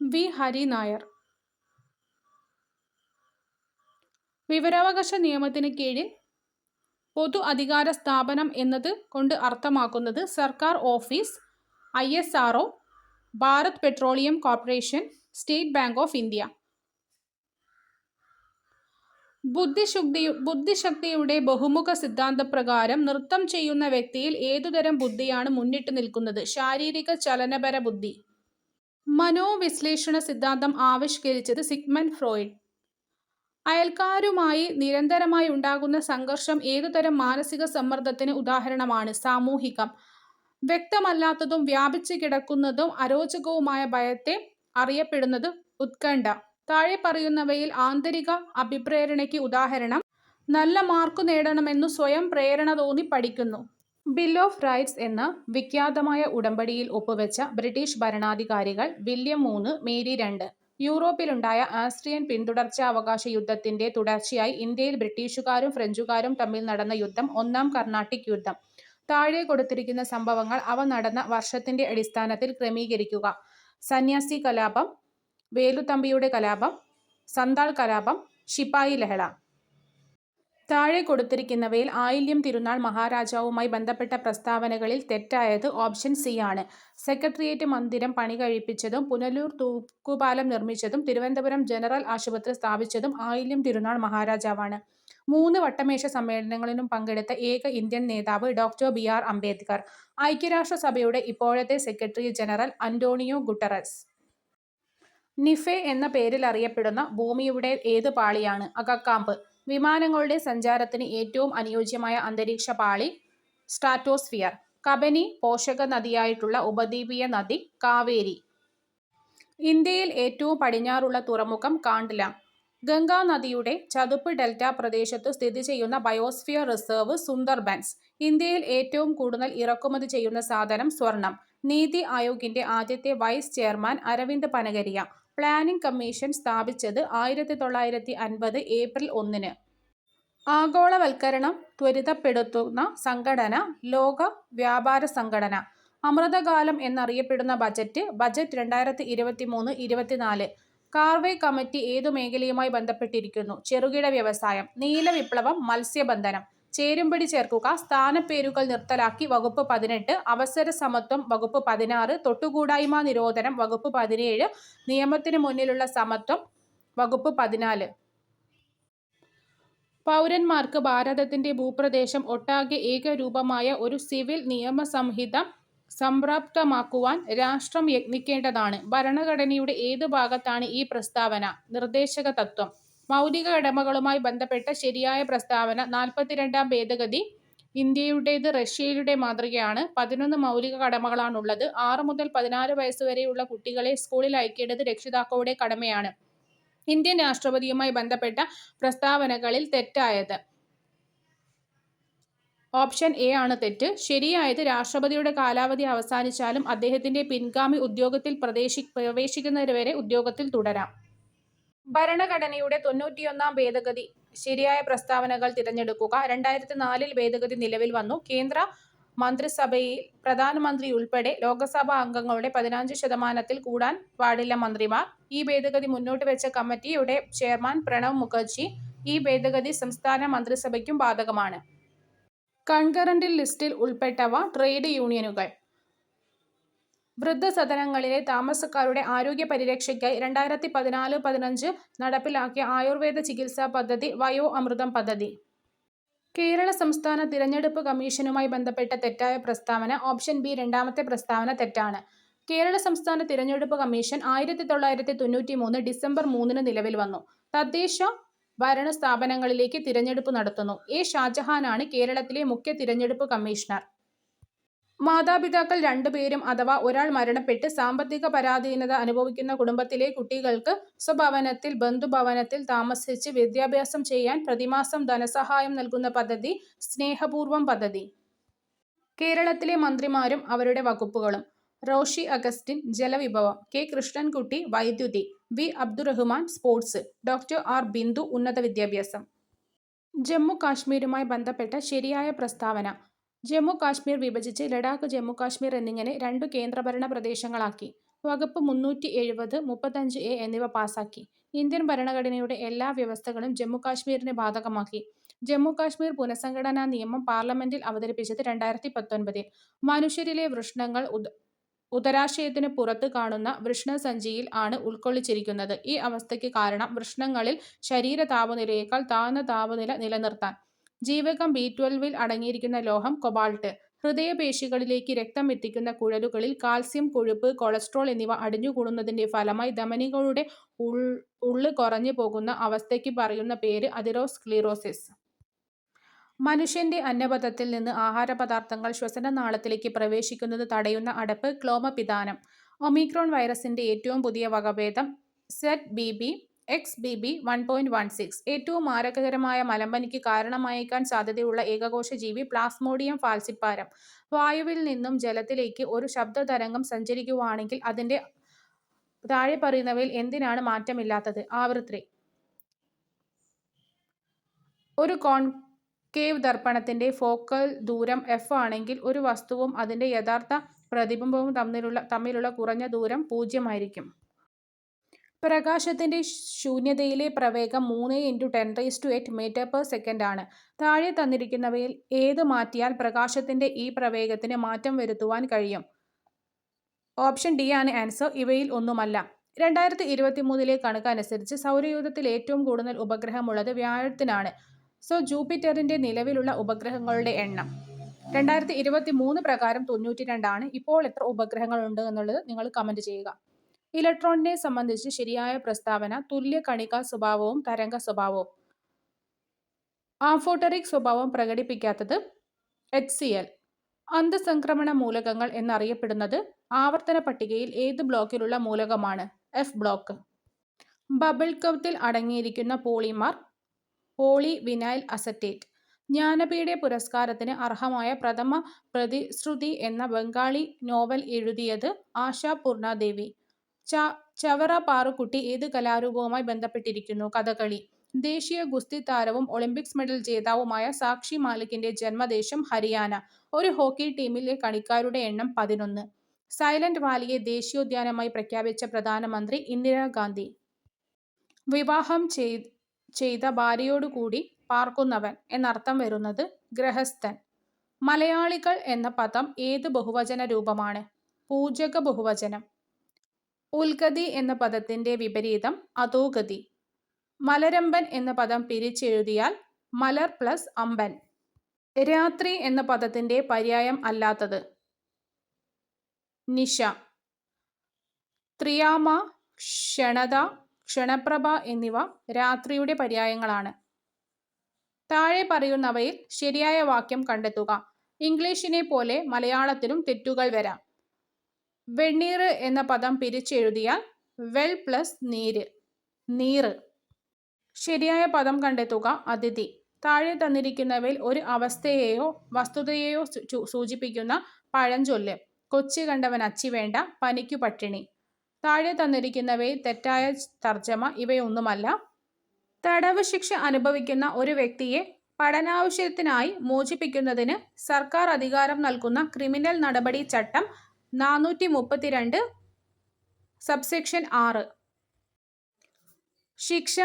വി. ഹരി നായർ. വിവരാവകാശ നിയമത്തിന് കീഴിൽ പൊതു അധികാര സ്ഥാപനം എന്നത് കൊണ്ട് അർത്ഥമാക്കുന്നത് സർക്കാർ office, ISRO, Bharat petroleum corporation, state bank of India. ബുദ്ധിശക്തിയുടെ ബഹുമുഖ സിദ്ധാന്തപ്രകാരം നൃത്തം ചെയ്യുന്ന വ്യക്തിയിൽ ഏതുതരം ബുദ്ധിയാണ് മുന്നിട്ട് നിൽക്കുന്നത്? ശാരീരിക ചലനപര ബുദ്ധി. മനോവിശ്ലേഷണ സിദ്ധാന്തം ആവിഷ്കരിച്ചത് സിഗ്മണ്ട് ഫ്രോയിഡ്. അയൽക്കാരുമായി നിരന്തരമായി ഉണ്ടാകുന്ന സംഘർഷം ഏതുതരം മാനസിക സമ്മർദ്ദത്തിന് ഉദാഹരണമാണ്? സാമൂഹികം. വ്യക്തമല്ലാത്തതും വ്യാപിച്ചു കിടക്കുന്നതും അരോചകവുമായ ഭയത്തെ അറിയപ്പെടുന്നത് ഉത്കണ്ഠ. താഴെ പറയുന്നവയിൽ ആന്തരിക അഭിപ്രേരണയ്ക്ക് ഉദാഹരണം നല്ല മാർക്കു നേടണമെന്നു സ്വയം പ്രേരണ തോന്നി പഠിക്കുന്നു. ബിൽ ഓഫ് റൈറ്റ്സ് എന്ന വിഖ്യാതമായ ഉടമ്പടിയിൽ ഒപ്പുവെച്ച ബ്രിട്ടീഷ് ഭരണാധികാരികൾ വില്യം മൂന്ന്, മേരി രണ്ട്. യൂറോപ്പിലുണ്ടായ ആസ്ട്രിയൻ പിന്തുടർച്ചാവകാശ യുദ്ധത്തിന്റെ തുടർച്ചയായി ഇന്ത്യയിൽ ബ്രിട്ടീഷുകാരും ഫ്രഞ്ചുകാരും തമ്മിൽ നടന്ന യുദ്ധം ഒന്നാം കർണാട്ടിക് യുദ്ധം. താഴെ കൊടുത്തിരിക്കുന്ന സംഭവങ്ങൾ അവ നടന്ന വർഷത്തിന്റെ അടിസ്ഥാനത്തിൽ ക്രമീകരിക്കുക. സന്യാസി കലാപം, വേലുത്തമ്പിയുടെ കലാപം, സന്താൾ കലാപം, ശിപായി ലഹള. താഴെ കൊടുത്തിരിക്കുന്നവയിൽ ആയില്യം തിരുനാൾ മഹാരാജാവുമായി ബന്ധപ്പെട്ട പ്രസ്താവനകളിൽ തെറ്റായത് ഓപ്ഷൻ സി ആണ്. സെക്രട്ടേറിയറ്റ് മന്ദിരം പണികഴിപ്പിച്ചതും പുനലൂർ തൂക്കുപാലം നിർമ്മിച്ചതും തിരുവനന്തപുരം ജനറൽ ആശുപത്രി സ്ഥാപിച്ചതും ആയില്യം തിരുനാൾ മഹാരാജാവാണ്. 3 വട്ടമേശ സമ്മേളനങ്ങളിലും പങ്കെടുത്ത ഏക ഇന്ത്യൻ നേതാവ് ഡോക്ടർ ബി. ആർ. അംബേദ്കർ. ഐക്യരാഷ്ട്രസഭയുടെ ഇപ്പോഴത്തെ സെക്രട്ടറി ജനറൽ അന്റോണിയോ ഗുട്ടറസ്. നിഫെ എന്ന പേരിൽ അറിയപ്പെടുന്ന ഭൂമിയുടെ ഏത് പാളിയാണ്? അകക്കാമ്പ്. വിമാനങ്ങളുടെ സഞ്ചാരത്തിന് ഏറ്റവും അനുയോജ്യമായ അന്തരീക്ഷ പാളി സ്ട്രാറ്റോസ്ഫിയർ. കബനി പോഷക നദിയായിട്ടുള്ള ഉപദ്വീപീയ നദി കാവേരി. ഇന്ത്യയിൽ ഏറ്റവും പടിഞ്ഞാറുള്ള തുറമുഖം കാണ്ട്ല. ഗംഗാ നദിയുടെ ചതുപ്പ് ഡെൽറ്റ പ്രദേശത്തു സ്ഥിതി ചെയ്യുന്ന ബയോസ്ഫിയർ റിസർവ് സുന്ദർബൻസ്. ഇന്ത്യയിൽ ഏറ്റവും കൂടുതൽ ഇറക്കുമതി ചെയ്യുന്ന സാധനം സ്വർണം. നീതി ആയോഗിന്റെ ആദ്യത്തെ vice chairman Arvind Panagariya. Planning commission സ്ഥാപിച്ചത് 1950 ഏപ്രിൽ 1. ആഗോളവൽക്കരണം ത്വരിതപ്പെടുത്തുന്ന സംഘടന ലോക വ്യാപാര സംഘടന. അമൃതകാലം എന്നറിയപ്പെടുന്ന ബജറ്റ് 2023-24. കാർവേ കമ്മിറ്റി ഏതു മേഖലയുമായി ബന്ധപ്പെട്ടിരിക്കുന്നു? ചെറുകിട വ്യവസായം. നീലവിപ്ലവം മത്സ്യബന്ധനം. ചേരുംപടി ചേർക്കുക. സ്ഥാനപ്പേരുകൾ നിർത്തലാക്കി വകുപ്പ് 18. അവസര സമത്വം വകുപ്പ് 16. തൊട്ടുകൂടായ്മ നിരോധനം വകുപ്പ് 17. നിയമത്തിന് മുന്നിലുള്ള സമത്വം വകുപ്പ് 14. പൗരന്മാർക്ക് ഭാരതത്തിന്റെ ഭൂപ്രദേശം ഒട്ടാകെ ഏകരൂപമായ ഒരു സിവിൽ നിയമസംഹിത സംപ്രാപ്തമാക്കുവാൻ രാഷ്ട്രം യത്നിക്കേണ്ടതാണ്. ഭരണഘടനയുടെ ഏത് ഭാഗത്താണ് ഈ പ്രസ്താവന? നിർദ്ദേശക തത്വം. മൗലിക കടമകളുമായി ബന്ധപ്പെട്ട ശരിയായ പ്രസ്താവന. 42-ാം ഭേദഗതി ഇന്ത്യയുടേത് റഷ്യയുടെ മാതൃകയാണ്. 11 മൗലിക കടമകളാണുള്ളത്. 6 മുതൽ 16 വയസ്സുവരെയുള്ള കുട്ടികളെ സ്കൂളിൽ അയക്കേണ്ടത് രക്ഷിതാക്കളുടെ കടമയാണ്. ഇന്ത്യൻ രാഷ്ട്രപതിയുമായി ബന്ധപ്പെട്ട പ്രസ്താവനകളിൽ തെറ്റായത് ഓപ്ഷൻ എ ആണ് തെറ്റ്. ശരിയായത് രാഷ്ട്രപതിയുടെ കാലാവധി അവസാനിച്ചാലും അദ്ദേഹത്തിന്റെ പിൻഗാമി ഉദ്യോഗത്തിൽ പ്രവേശിക്കുന്നതുവരെ ഉദ്യോഗത്തിൽ തുടരാം. ഭരണഘടനയുടെ 91-ാം ഭേദഗതി. ശരിയായ പ്രസ്താവനകൾ തിരഞ്ഞെടുക്കുക. 2004 ഭേദഗതി നിലവിൽ വന്നു. കേന്ദ്ര മന്ത്രിസഭയിൽ പ്രധാനമന്ത്രി ഉൾപ്പെടെ ലോകസഭാ അംഗങ്ങളുടെ 15% കൂടാൻ പാടില്ല മന്ത്രിമാർ. ഈ ഭേദഗതി മുന്നോട്ട് വെച്ച കമ്മിറ്റിയുടെ ചെയർമാൻ പ്രണബ് മുഖർജി. ഈ ഭേദഗതി സംസ്ഥാന മന്ത്രിസഭയ്ക്കും ബാധകമാണ്. കൺകറന്റ് ലിസ്റ്റിൽ ഉൾപ്പെട്ടവ. ട്രേഡ് യൂണിയനുകൾ. വൃദ്ധസദനങ്ങളിലെ താമസക്കാരുടെ ആരോഗ്യ പരിരക്ഷയ്ക്കായി 2014-15 നടപ്പിലാക്കിയ ആയുർവേദ ചികിത്സാ പദ്ധതി വയോ അമൃതം പദ്ധതി. കേരള സംസ്ഥാന തിരഞ്ഞെടുപ്പ് കമ്മീഷനുമായി ബന്ധപ്പെട്ട തെറ്റായ പ്രസ്താവന. ഓപ്ഷൻ ബി രണ്ടാമത്തെ പ്രസ്താവന തെറ്റാണ്. കേരള സംസ്ഥാന തിരഞ്ഞെടുപ്പ് കമ്മീഷൻ 1993 ഡിസംബർ 3 നിലവിൽ വന്നു. തദ്ദേശ ഭരണ സ്ഥാപനങ്ങളിലേക്ക് തിരഞ്ഞെടുപ്പ് നടത്തുന്നു. എ ഷാജഹാനാണ് കേരളത്തിലെ മുഖ്യ തിരഞ്ഞെടുപ്പ് കമ്മീഷണർ. മാതാപിതാക്കൾ 2 പേരും അഥവാ ഒരാൾ മരണപ്പെട്ട് സാമ്പത്തിക പരാധീനത അനുഭവിക്കുന്ന കുടുംബത്തിലെ കുട്ടികൾക്ക് സ്വഭവനത്തിൽ ബന്ധുഭവനത്തിൽ താമസിച്ച് വിദ്യാഭ്യാസം ചെയ്യാൻ പ്രതിമാസം ധനസഹായം നൽകുന്ന പദ്ധതി സ്നേഹപൂർവം പദ്ധതി. കേരളത്തിലെ മന്ത്രിമാരും അവരുടെ വകുപ്പുകളും. റോഷി അഗസ്റ്റിൻ ജലവിഭവം. കെ കൃഷ്ണൻകുട്ടി വൈദ്യുതി. V Abdurahiman sports. Doctor R Bindu ഉന്നത വിദ്യാഭ്യാസം. ജമ്മു കാശ്മീരുമായി ബന്ധപ്പെട്ട ശരിയായ പ്രസ്താവന. ജമ്മു കാശ്മീർ വിഭജിച്ച് ലഡാക്ക് ജമ്മു കാശ്മീർ എന്നിങ്ങനെ 2 കേന്ദ്രഭരണ പ്രദേശങ്ങളാക്കി. വകുപ്പ് 370, 35A എന്നിവ പാസാക്കി. ഇന്ത്യൻ ഭരണഘടനയുടെ എല്ലാ വ്യവസ്ഥകളും ജമ്മു കാശ്മീരിന് ബാധകമാക്കി. ജമ്മു കാശ്മീർ പുനഃസംഘടനാ നിയമം പാർലമെന്റിൽ അവതരിപ്പിച്ചത് 2019. മനുഷ്യരിലെ വൃഷണങ്ങൾ ഉദരാശയത്തിന് പുറത്ത് കാണുന്ന വൃഷണസഞ്ചിയിൽ ആണ് ഉൾക്കൊള്ളിച്ചിരിക്കുന്നത്. ഈ അവസ്ഥയ്ക്ക് കാരണം വൃഷണങ്ങളിൽ ശരീര താപനിലയേക്കാൾ താഴ്ന്ന താപനില നിലനിർത്താൻ. ജീവകം B12-ൽ അടങ്ങിയിരിക്കുന്ന ലോഹം കൊബാൾട്ട്. ഹൃദയപേശികളിലേക്ക് രക്തം എത്തിക്കുന്ന കുഴലുകളിൽ കാൽസ്യം, കൊഴുപ്പ്, കൊളസ്ട്രോൾ എന്നിവ അടിഞ്ഞുകൂടുന്നതിന്റെ ഫലമായി ധമനികളുടെ ഉള്ള് കുറഞ്ഞു പോകുന്ന അവസ്ഥയ്ക്ക് പറയുന്ന പേര് അതിറോസ്ക്ലീറോസിസ്. മനുഷ്യന്റെ അന്നപഥത്തിൽ നിന്ന് ആഹാരപദാർത്ഥങ്ങൾ ശ്വസനനാളത്തിലേക്ക് പ്രവേശിക്കുന്നത് തടയുന്ന അടപ്പ് ക്ലോമപിതാനം. ഒമിക്രോൺ വൈറസിന്റെ ഏറ്റവും പുതിയ വകഭേദം ZBB XBB 1.16. ഏറ്റവും മാരകകരമായ മലമ്പനിക്ക് കാരണമായേക്കാൻ സാധ്യതയുള്ള ഏകകോശ ജീവി പ്ലാസ്മോഡിയം ഫാൽസിപ്പാരം. വായുവിൽ നിന്നും ജലത്തിലേക്ക് ഒരു ശബ്ദതരംഗം സഞ്ചരിക്കുകയാണെങ്കിൽ അതിന്റെ താഴെ പറയുന്നവയിൽ എന്തിനാണ് മാറ്റമില്ലാത്തത്? ആവൃത്തി. ഒരു കോൺകേവ് ദർപ്പണത്തിന്റെ ഫോക്കൽ ദൂരം f ആണെങ്കിൽ ഒരു വസ്തുവും അതിന്റെ യഥാർത്ഥ പ്രതിബിംബവും തമ്മിലുള്ള കുറഞ്ഞ ദൂരം 0 ആയിരിക്കും. പ്രകാശത്തിന്റെ ശൂന്യതയിലെ പ്രവേഗം 3 × 10⁸ ആണ്. താഴെ തന്നിരിക്കുന്നവയിൽ ഏത് മാറ്റിയാൽ പ്രകാശത്തിന്റെ ഈ പ്രവേഗത്തിന് മാറ്റം വരുത്തുവാൻ കഴിയും? ഓപ്ഷൻ ഡി ആണ് ആൻസർ. ഇവയിൽ ഒന്നുമല്ല. 2023 കണക്കനുസരിച്ച് സൗരയൂഥത്തിൽ ഏറ്റവും കൂടുതൽ ഉപഗ്രഹമുള്ളത് വ്യാഴത്തിനാണ്. ജൂപ്പിറ്ററിന്റെ നിലവിലുള്ള ഉപഗ്രഹങ്ങളുടെ എണ്ണം 2023 പ്രകാരം 92 ആണ്. ഇപ്പോൾ എത്ര ഉപഗ്രഹങ്ങളുണ്ട് എന്നുള്ളത് നിങ്ങൾ കമന്റ് ചെയ്യുക. ഇലക്ട്രോണിനെ സംബന്ധിച്ച് ശരിയായ പ്രസ്താവന: തുല്യ കണികാ സ്വഭാവവും തരംഗ സ്വഭാവവും. ആംഫോടെറിക് സ്വഭാവം പ്രകടിപ്പിക്കാത്തത് HCl. അന്തഃസംക്രമണ മൂലകങ്ങൾ എന്നറിയപ്പെടുന്നത് ആവർത്തന പട്ടികയിൽ ഏത് ബ്ലോക്കിലുള്ള മൂലകമാണ്? F block. ബബിൾ കവത്തിൽ അടങ്ങിയിരിക്കുന്ന പോളിമർ പോളിവിനൈൽ അസറ്റേറ്റ്. ജ്ഞാനപീഠ പുരസ്കാരത്തിന് അർഹമായ പ്രഥമ പ്രതിശ്രുതി എന്ന ബംഗാളി നോവൽ എഴുതിയത് ആശാപൂർണ ദേവി. ചവറ പാറുക്കുട്ടി ഏത് കലാരൂപവുമായി ബന്ധപ്പെട്ടിരിക്കുന്നു? കഥകളി. ദേശീയ ഗുസ്തി താരവും ഒളിമ്പിക്സ് മെഡൽ ജേതാവുമായ സാക്ഷി മാലിക്കിന്റെ ജന്മദേശം ഹരിയാന. ഒരു ഹോക്കി ടീമിലെ കളിക്കാരുടെ എണ്ണം 11. സൈലന്റ് വാലിയെ ദേശീയോദ്യാനമായി പ്രഖ്യാപിച്ച പ്രധാനമന്ത്രി ഇന്ദിരാഗാന്ധി. വിവാഹം ചെയ്ത ഭാര്യയോടുകൂടി പാർക്കുന്നവൻ എന്നർത്ഥം വരുന്നത് ഗൃഹസ്ഥൻ. മലയാളികൾ എന്ന പദം ഏത് ബഹുവചന രൂപമാണ്? പൂജക ബഹുവചനം. ഉൽഗതി എന്ന പദത്തിന്റെ വിപരീതം അധോഗതി. മലരമ്പൻ എന്ന പദം പിരിച്ചെഴുതിയാൽ മലർ പ്ലസ് അമ്പൻ. രാത്രി എന്ന പദത്തിന്റെ പര്യായം അല്ലാത്തത്? നിശ. ത്രിയാമ, ക്ഷണത, ക്ഷണപ്രഭ എന്നിവ രാത്രിയുടെ പര്യായങ്ങളാണ്. താഴെ പറയുന്നവയിൽ ശരിയായ വാക്യം കണ്ടെത്തുക. ഇംഗ്ലീഷിനെ പോലെ മലയാളത്തിലും തെറ്റുകൾ വരാം. വെണ്ണീർ എന്ന പദം പിരിച്ചെഴുതിയാൽ വെൾ പ്ലസ് നീര്, നീറ്. ശരിയായ പദം കണ്ടെത്തുക. അതിഥി. താഴെ തന്നിരിക്കുന്നവയിൽ ഒരു അവസ്ഥയെയോ വസ്തുതയെയോ സൂചിപ്പിക്കുന്ന പഴഞ്ചൊല്ല്. കൊച്ചി കണ്ടവൻ അച്ചി വേണ്ട, പനിക്കു പട്ടിണി. താഴെ തന്നിരിക്കുന്നവയിൽ തെറ്റായ തർജ്ജമ ഇവയൊന്നുമല്ല. തടവ് ശിക്ഷ അനുഭവിക്കുന്ന ഒരു വ്യക്തിയെ പഠനാവശ്യത്തിനായി മോചിപ്പിക്കുന്നതിന് സർക്കാർ അധികാരം നൽകുന്ന ക്രിമിനൽ നടപടി ചട്ടം 432 സബ്സെക്ഷൻ 6. ശിക്ഷ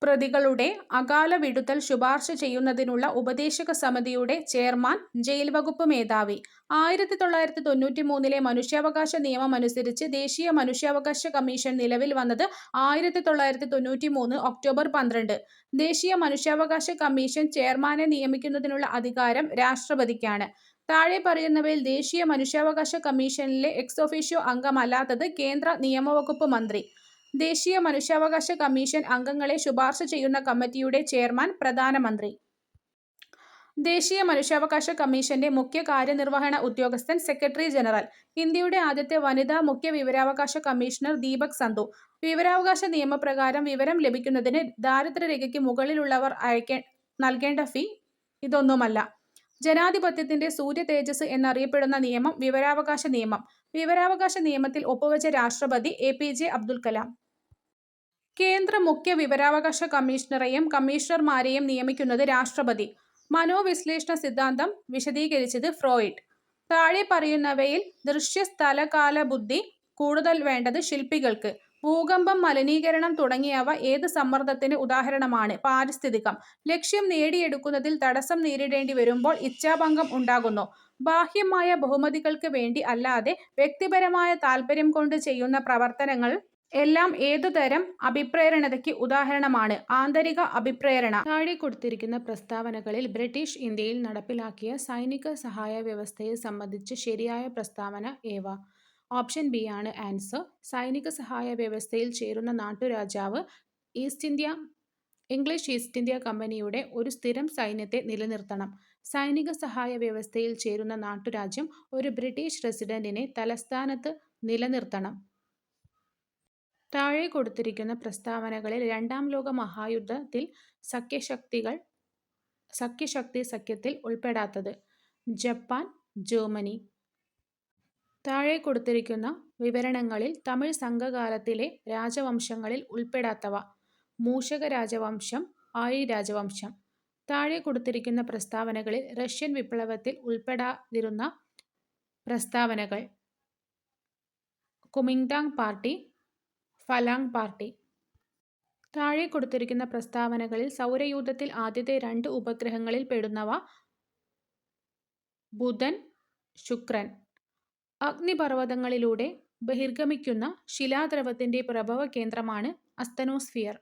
പ്രതികളുടെ അകാല വിടുതൽ ശുപാർശ ചെയ്യുന്നതിനുള്ള ഉപദേശക സമിതിയുടെ ചെയർമാൻ ജയിൽ വകുപ്പ് മേധാവി. 1993 മനുഷ്യാവകാശ നിയമമനുസരിച്ച് ദേശീയ മനുഷ്യാവകാശ കമ്മീഷൻ നിലവിൽ വന്നത് 1993 ഒക്ടോബർ 12. ദേശീയ മനുഷ്യാവകാശ കമ്മീഷൻ ചെയർമാനെ നിയമിക്കുന്നതിനുള്ള അധികാരം രാഷ്ട്രപതിക്കാണ്. താഴെ പറയുന്നവയിൽ ദേശീയ മനുഷ്യാവകാശ കമ്മീഷനിലെ എക്സ് ഒഫീഷ്യോ അംഗമല്ലാത്തത് കേന്ദ്ര നിയമവകുപ്പ് മന്ത്രി. ദേശീയ മനുഷ്യാവകാശ കമ്മീഷൻ അംഗങ്ങളെ ശുപാർശ ചെയ്യുന്ന കമ്മിറ്റിയുടെ ചെയർമാൻ പ്രധാനമന്ത്രി. ദേശീയ മനുഷ്യാവകാശ കമ്മീഷന്റെ മുഖ്യ കാര്യനിർവഹണ ഉദ്യോഗസ്ഥൻ സെക്രട്ടറി ജനറൽ. ഇന്ത്യയുടെ ആദ്യത്തെ വനിതാ മുഖ്യ വിവരാവകാശ കമ്മീഷണർ ദീപക് സന്ധു. വിവരാവകാശ നിയമപ്രകാരം വിവരം ലഭിക്കുന്നതിന് ദാരിദ്ര്യരേഖയ്ക്ക് മുകളിലുള്ളവർ നൽകേണ്ട ഫീ ഇതൊന്നുമല്ല. ജനാധിപത്യത്തിന്റെ സൂര്യ തേജസ് എന്നറിയപ്പെടുന്ന നിയമം വിവരാവകാശ നിയമം. വിവരാവകാശ നിയമത്തിൽ ഒപ്പുവെച്ച രാഷ്ട്രപതി APJ അബ്ദുൽ കലാം. കേന്ദ്ര മുഖ്യ വിവരാവകാശ കമ്മീഷണറെയും കമ്മീഷണർമാരെയും നിയമിക്കുന്നത് രാഷ്ട്രപതി. മനോവിശ്ലേഷണ സിദ്ധാന്തം വിശദീകരിച്ചത് ഫ്രോയിഡ്. താഴെ പറയുന്നവയിൽ ദൃശ്യസ്ഥലകാലബുദ്ധി കൂടുതൽ വേണ്ടത് ശില്പികൾക്ക്. ഭൂകമ്പം, മലിനീകരണം തുടങ്ങിയവ ഏത് സമ്മർദ്ദത്തിന് ഉദാഹരണമാണ്? പാരിസ്ഥിതികം. ലക്ഷ്യം നേടിയെടുക്കുന്നതിൽ തടസ്സം നേരിടേണ്ടി വരുമ്പോൾ ഇച്ഛാഭംഗം ഉണ്ടാകുന്നു. ബാഹ്യമായ ബഹുമതികൾക്ക് വേണ്ടി അല്ലാതെ വ്യക്തിപരമായ താൽപര്യം കൊണ്ട് ചെയ്യുന്ന പ്രവർത്തനങ്ങൾ എല്ലാം ഏതുതരം അഭിപ്രേരണതയ്ക്ക് ഉദാഹരണമാണ്? ആന്തരിക അഭിപ്രേരണ. താഴെ കൊടുത്തിരിക്കുന്ന പ്രസ്താവനകളിൽ ബ്രിട്ടീഷ് ഇന്ത്യയിൽ നടപ്പിലാക്കിയ സൈനിക സഹായ വ്യവസ്ഥയെ സംബന്ധിച്ച് ശരിയായ പ്രസ്താവന ഏവ? ഓപ്ഷൻ ബി ആണ് ആൻസർ. സൈനിക സഹായ വ്യവസ്ഥയിൽ ചേരുന്ന നാട്ടുരാജാവ് ഇംഗ്ലീഷ് ഈസ്റ്റ് ഇന്ത്യ കമ്പനിയുടെ ഒരു സ്ഥിരം സൈന്യത്തെ നിലനിർത്തണം. സൈനിക സഹായ വ്യവസ്ഥയിൽ ചേരുന്ന നാട്ടുരാജ്യം ഒരു ബ്രിട്ടീഷ് റെസിഡന്റിനെ തലസ്ഥാനത്ത് നിലനിർത്തണം. താഴെ കൊടുത്തിരിക്കുന്ന പ്രസ്താവനകളിൽ രണ്ടാം ലോക മഹായുദ്ധത്തിൽ സഖ്യത്തിൽ ഉൾപ്പെടാത്തത്. Japan, Germany. താഴെ കൊടുത്തിരിക്കുന്ന വിവരണങ്ങളിൽ തമിഴ് സംഘകാലത്തിലെ രാജവംശങ്ങളിൽ ഉൾപ്പെടാത്തവ. മൂഷക രാജവംശം, ആയി രാജവംശം. താഴെ കൊടുത്തിരിക്കുന്ന പ്രസ്താവനകളിൽ റഷ്യൻ വിപ്ലവത്തിൽ ഉൾപ്പെടാതിരുന്ന പ്രസ്താവനകൾ. കുമിങ്ടാങ് പാർട്ടി, ഫലാങ് പാർട്ടി. താഴെ കൊടുത്തിരിക്കുന്ന പ്രസ്താവനകളിൽ സൗരയൂഥത്തിൽ ആദ്യത്തെ 2 ഉപഗ്രഹങ്ങളിൽ പെടുന്നവ. ബുധൻ, ശുക്രൻ. അഗ്നിപർവ്വതങ്ങളിലൂടെ ബഹിർഗമിക്കുന്ന ശിലാദ്രവത്തിന്റെ പ്രഭവ കേന്ദ്രമാണ് അസ്തനോസ്ഫിയർ.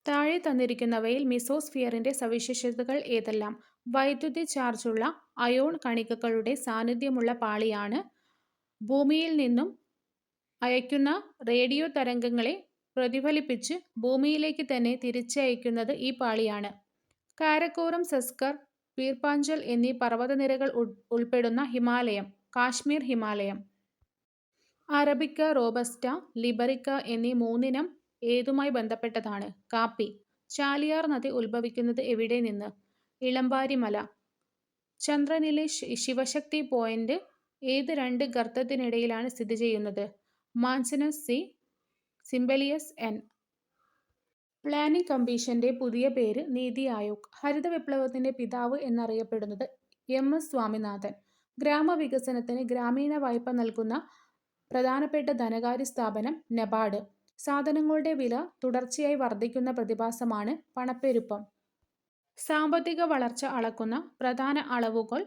താഴെ തന്നിരിക്കുന്നവയിൽ മീസോസ്ഫിയറിന്റെ സവിശേഷതകൾ ഏതെല്ലാം? വൈദ്യുതി ചാർജുള്ള അയോൺ കണികകളുടെ സാന്നിധ്യമുള്ള പാളിയാണ്. ഭൂമിയിൽ നിന്നും അയക്കുന്ന റേഡിയോ തരംഗങ്ങളെ പ്രതിഫലിപ്പിച്ച് ഭൂമിയിലേക്ക് തന്നെ തിരിച്ചയക്കുന്നത് ഈ പാളിയാണ്. കാരക്കോറം, സസ്കർ, പീർപ്പാഞ്ചൽ എന്നീ പർവ്വതനിരകൾ ഉൾപ്പെടുന്ന ഹിമാലയം, കാശ്മീർ ഹിമാലയം. അറബിക്ക, റോബസ്റ്റ, ലിബറിക്ക എന്നീ 3 ഇനം ഏതുമായി ബന്ധപ്പെട്ടതാണ്? കാപ്പി. ചാലിയാർ നദി ഉത്ഭവിക്കുന്നത് എവിടെ നിന്ന്? ഇളമ്പാരി മല. ചന്ദ്രനിലെ ശിവശക്തി പോയിന്റ് ഏത് 2 ഗർത്തത്തിനിടയിലാണ് സ്ഥിതി ചെയ്യുന്നത്? മാഞ്ചനസ് സി, സിംബലിയസ് എൻ. പ്ലാനിംഗ് കമ്മീഷന്റെ പുതിയ പേര് നീതി ആയോഗ്. ഹരിത വിപ്ലവത്തിന്റെ പിതാവ് എന്നറിയപ്പെടുന്നത് എം.എസ്. സ്വാമിനാഥൻ. ഗ്രാമവികസനത്തിന് ഗ്രാമീണ വായ്പ നൽകുന്ന പ്രധാനപ്പെട്ട ധനകാര്യ സ്ഥാപനം നബാർഡ്. സാധനങ്ങളുടെ വില തുടർച്ചയായി വർദ്ധിക്കുന്ന പ്രതിഭാസമാണ് പണപ്പെരുപ്പം. സാമ്പത്തിക വളർച്ച അളക്കുന്ന പ്രധാന അളവുകോൽ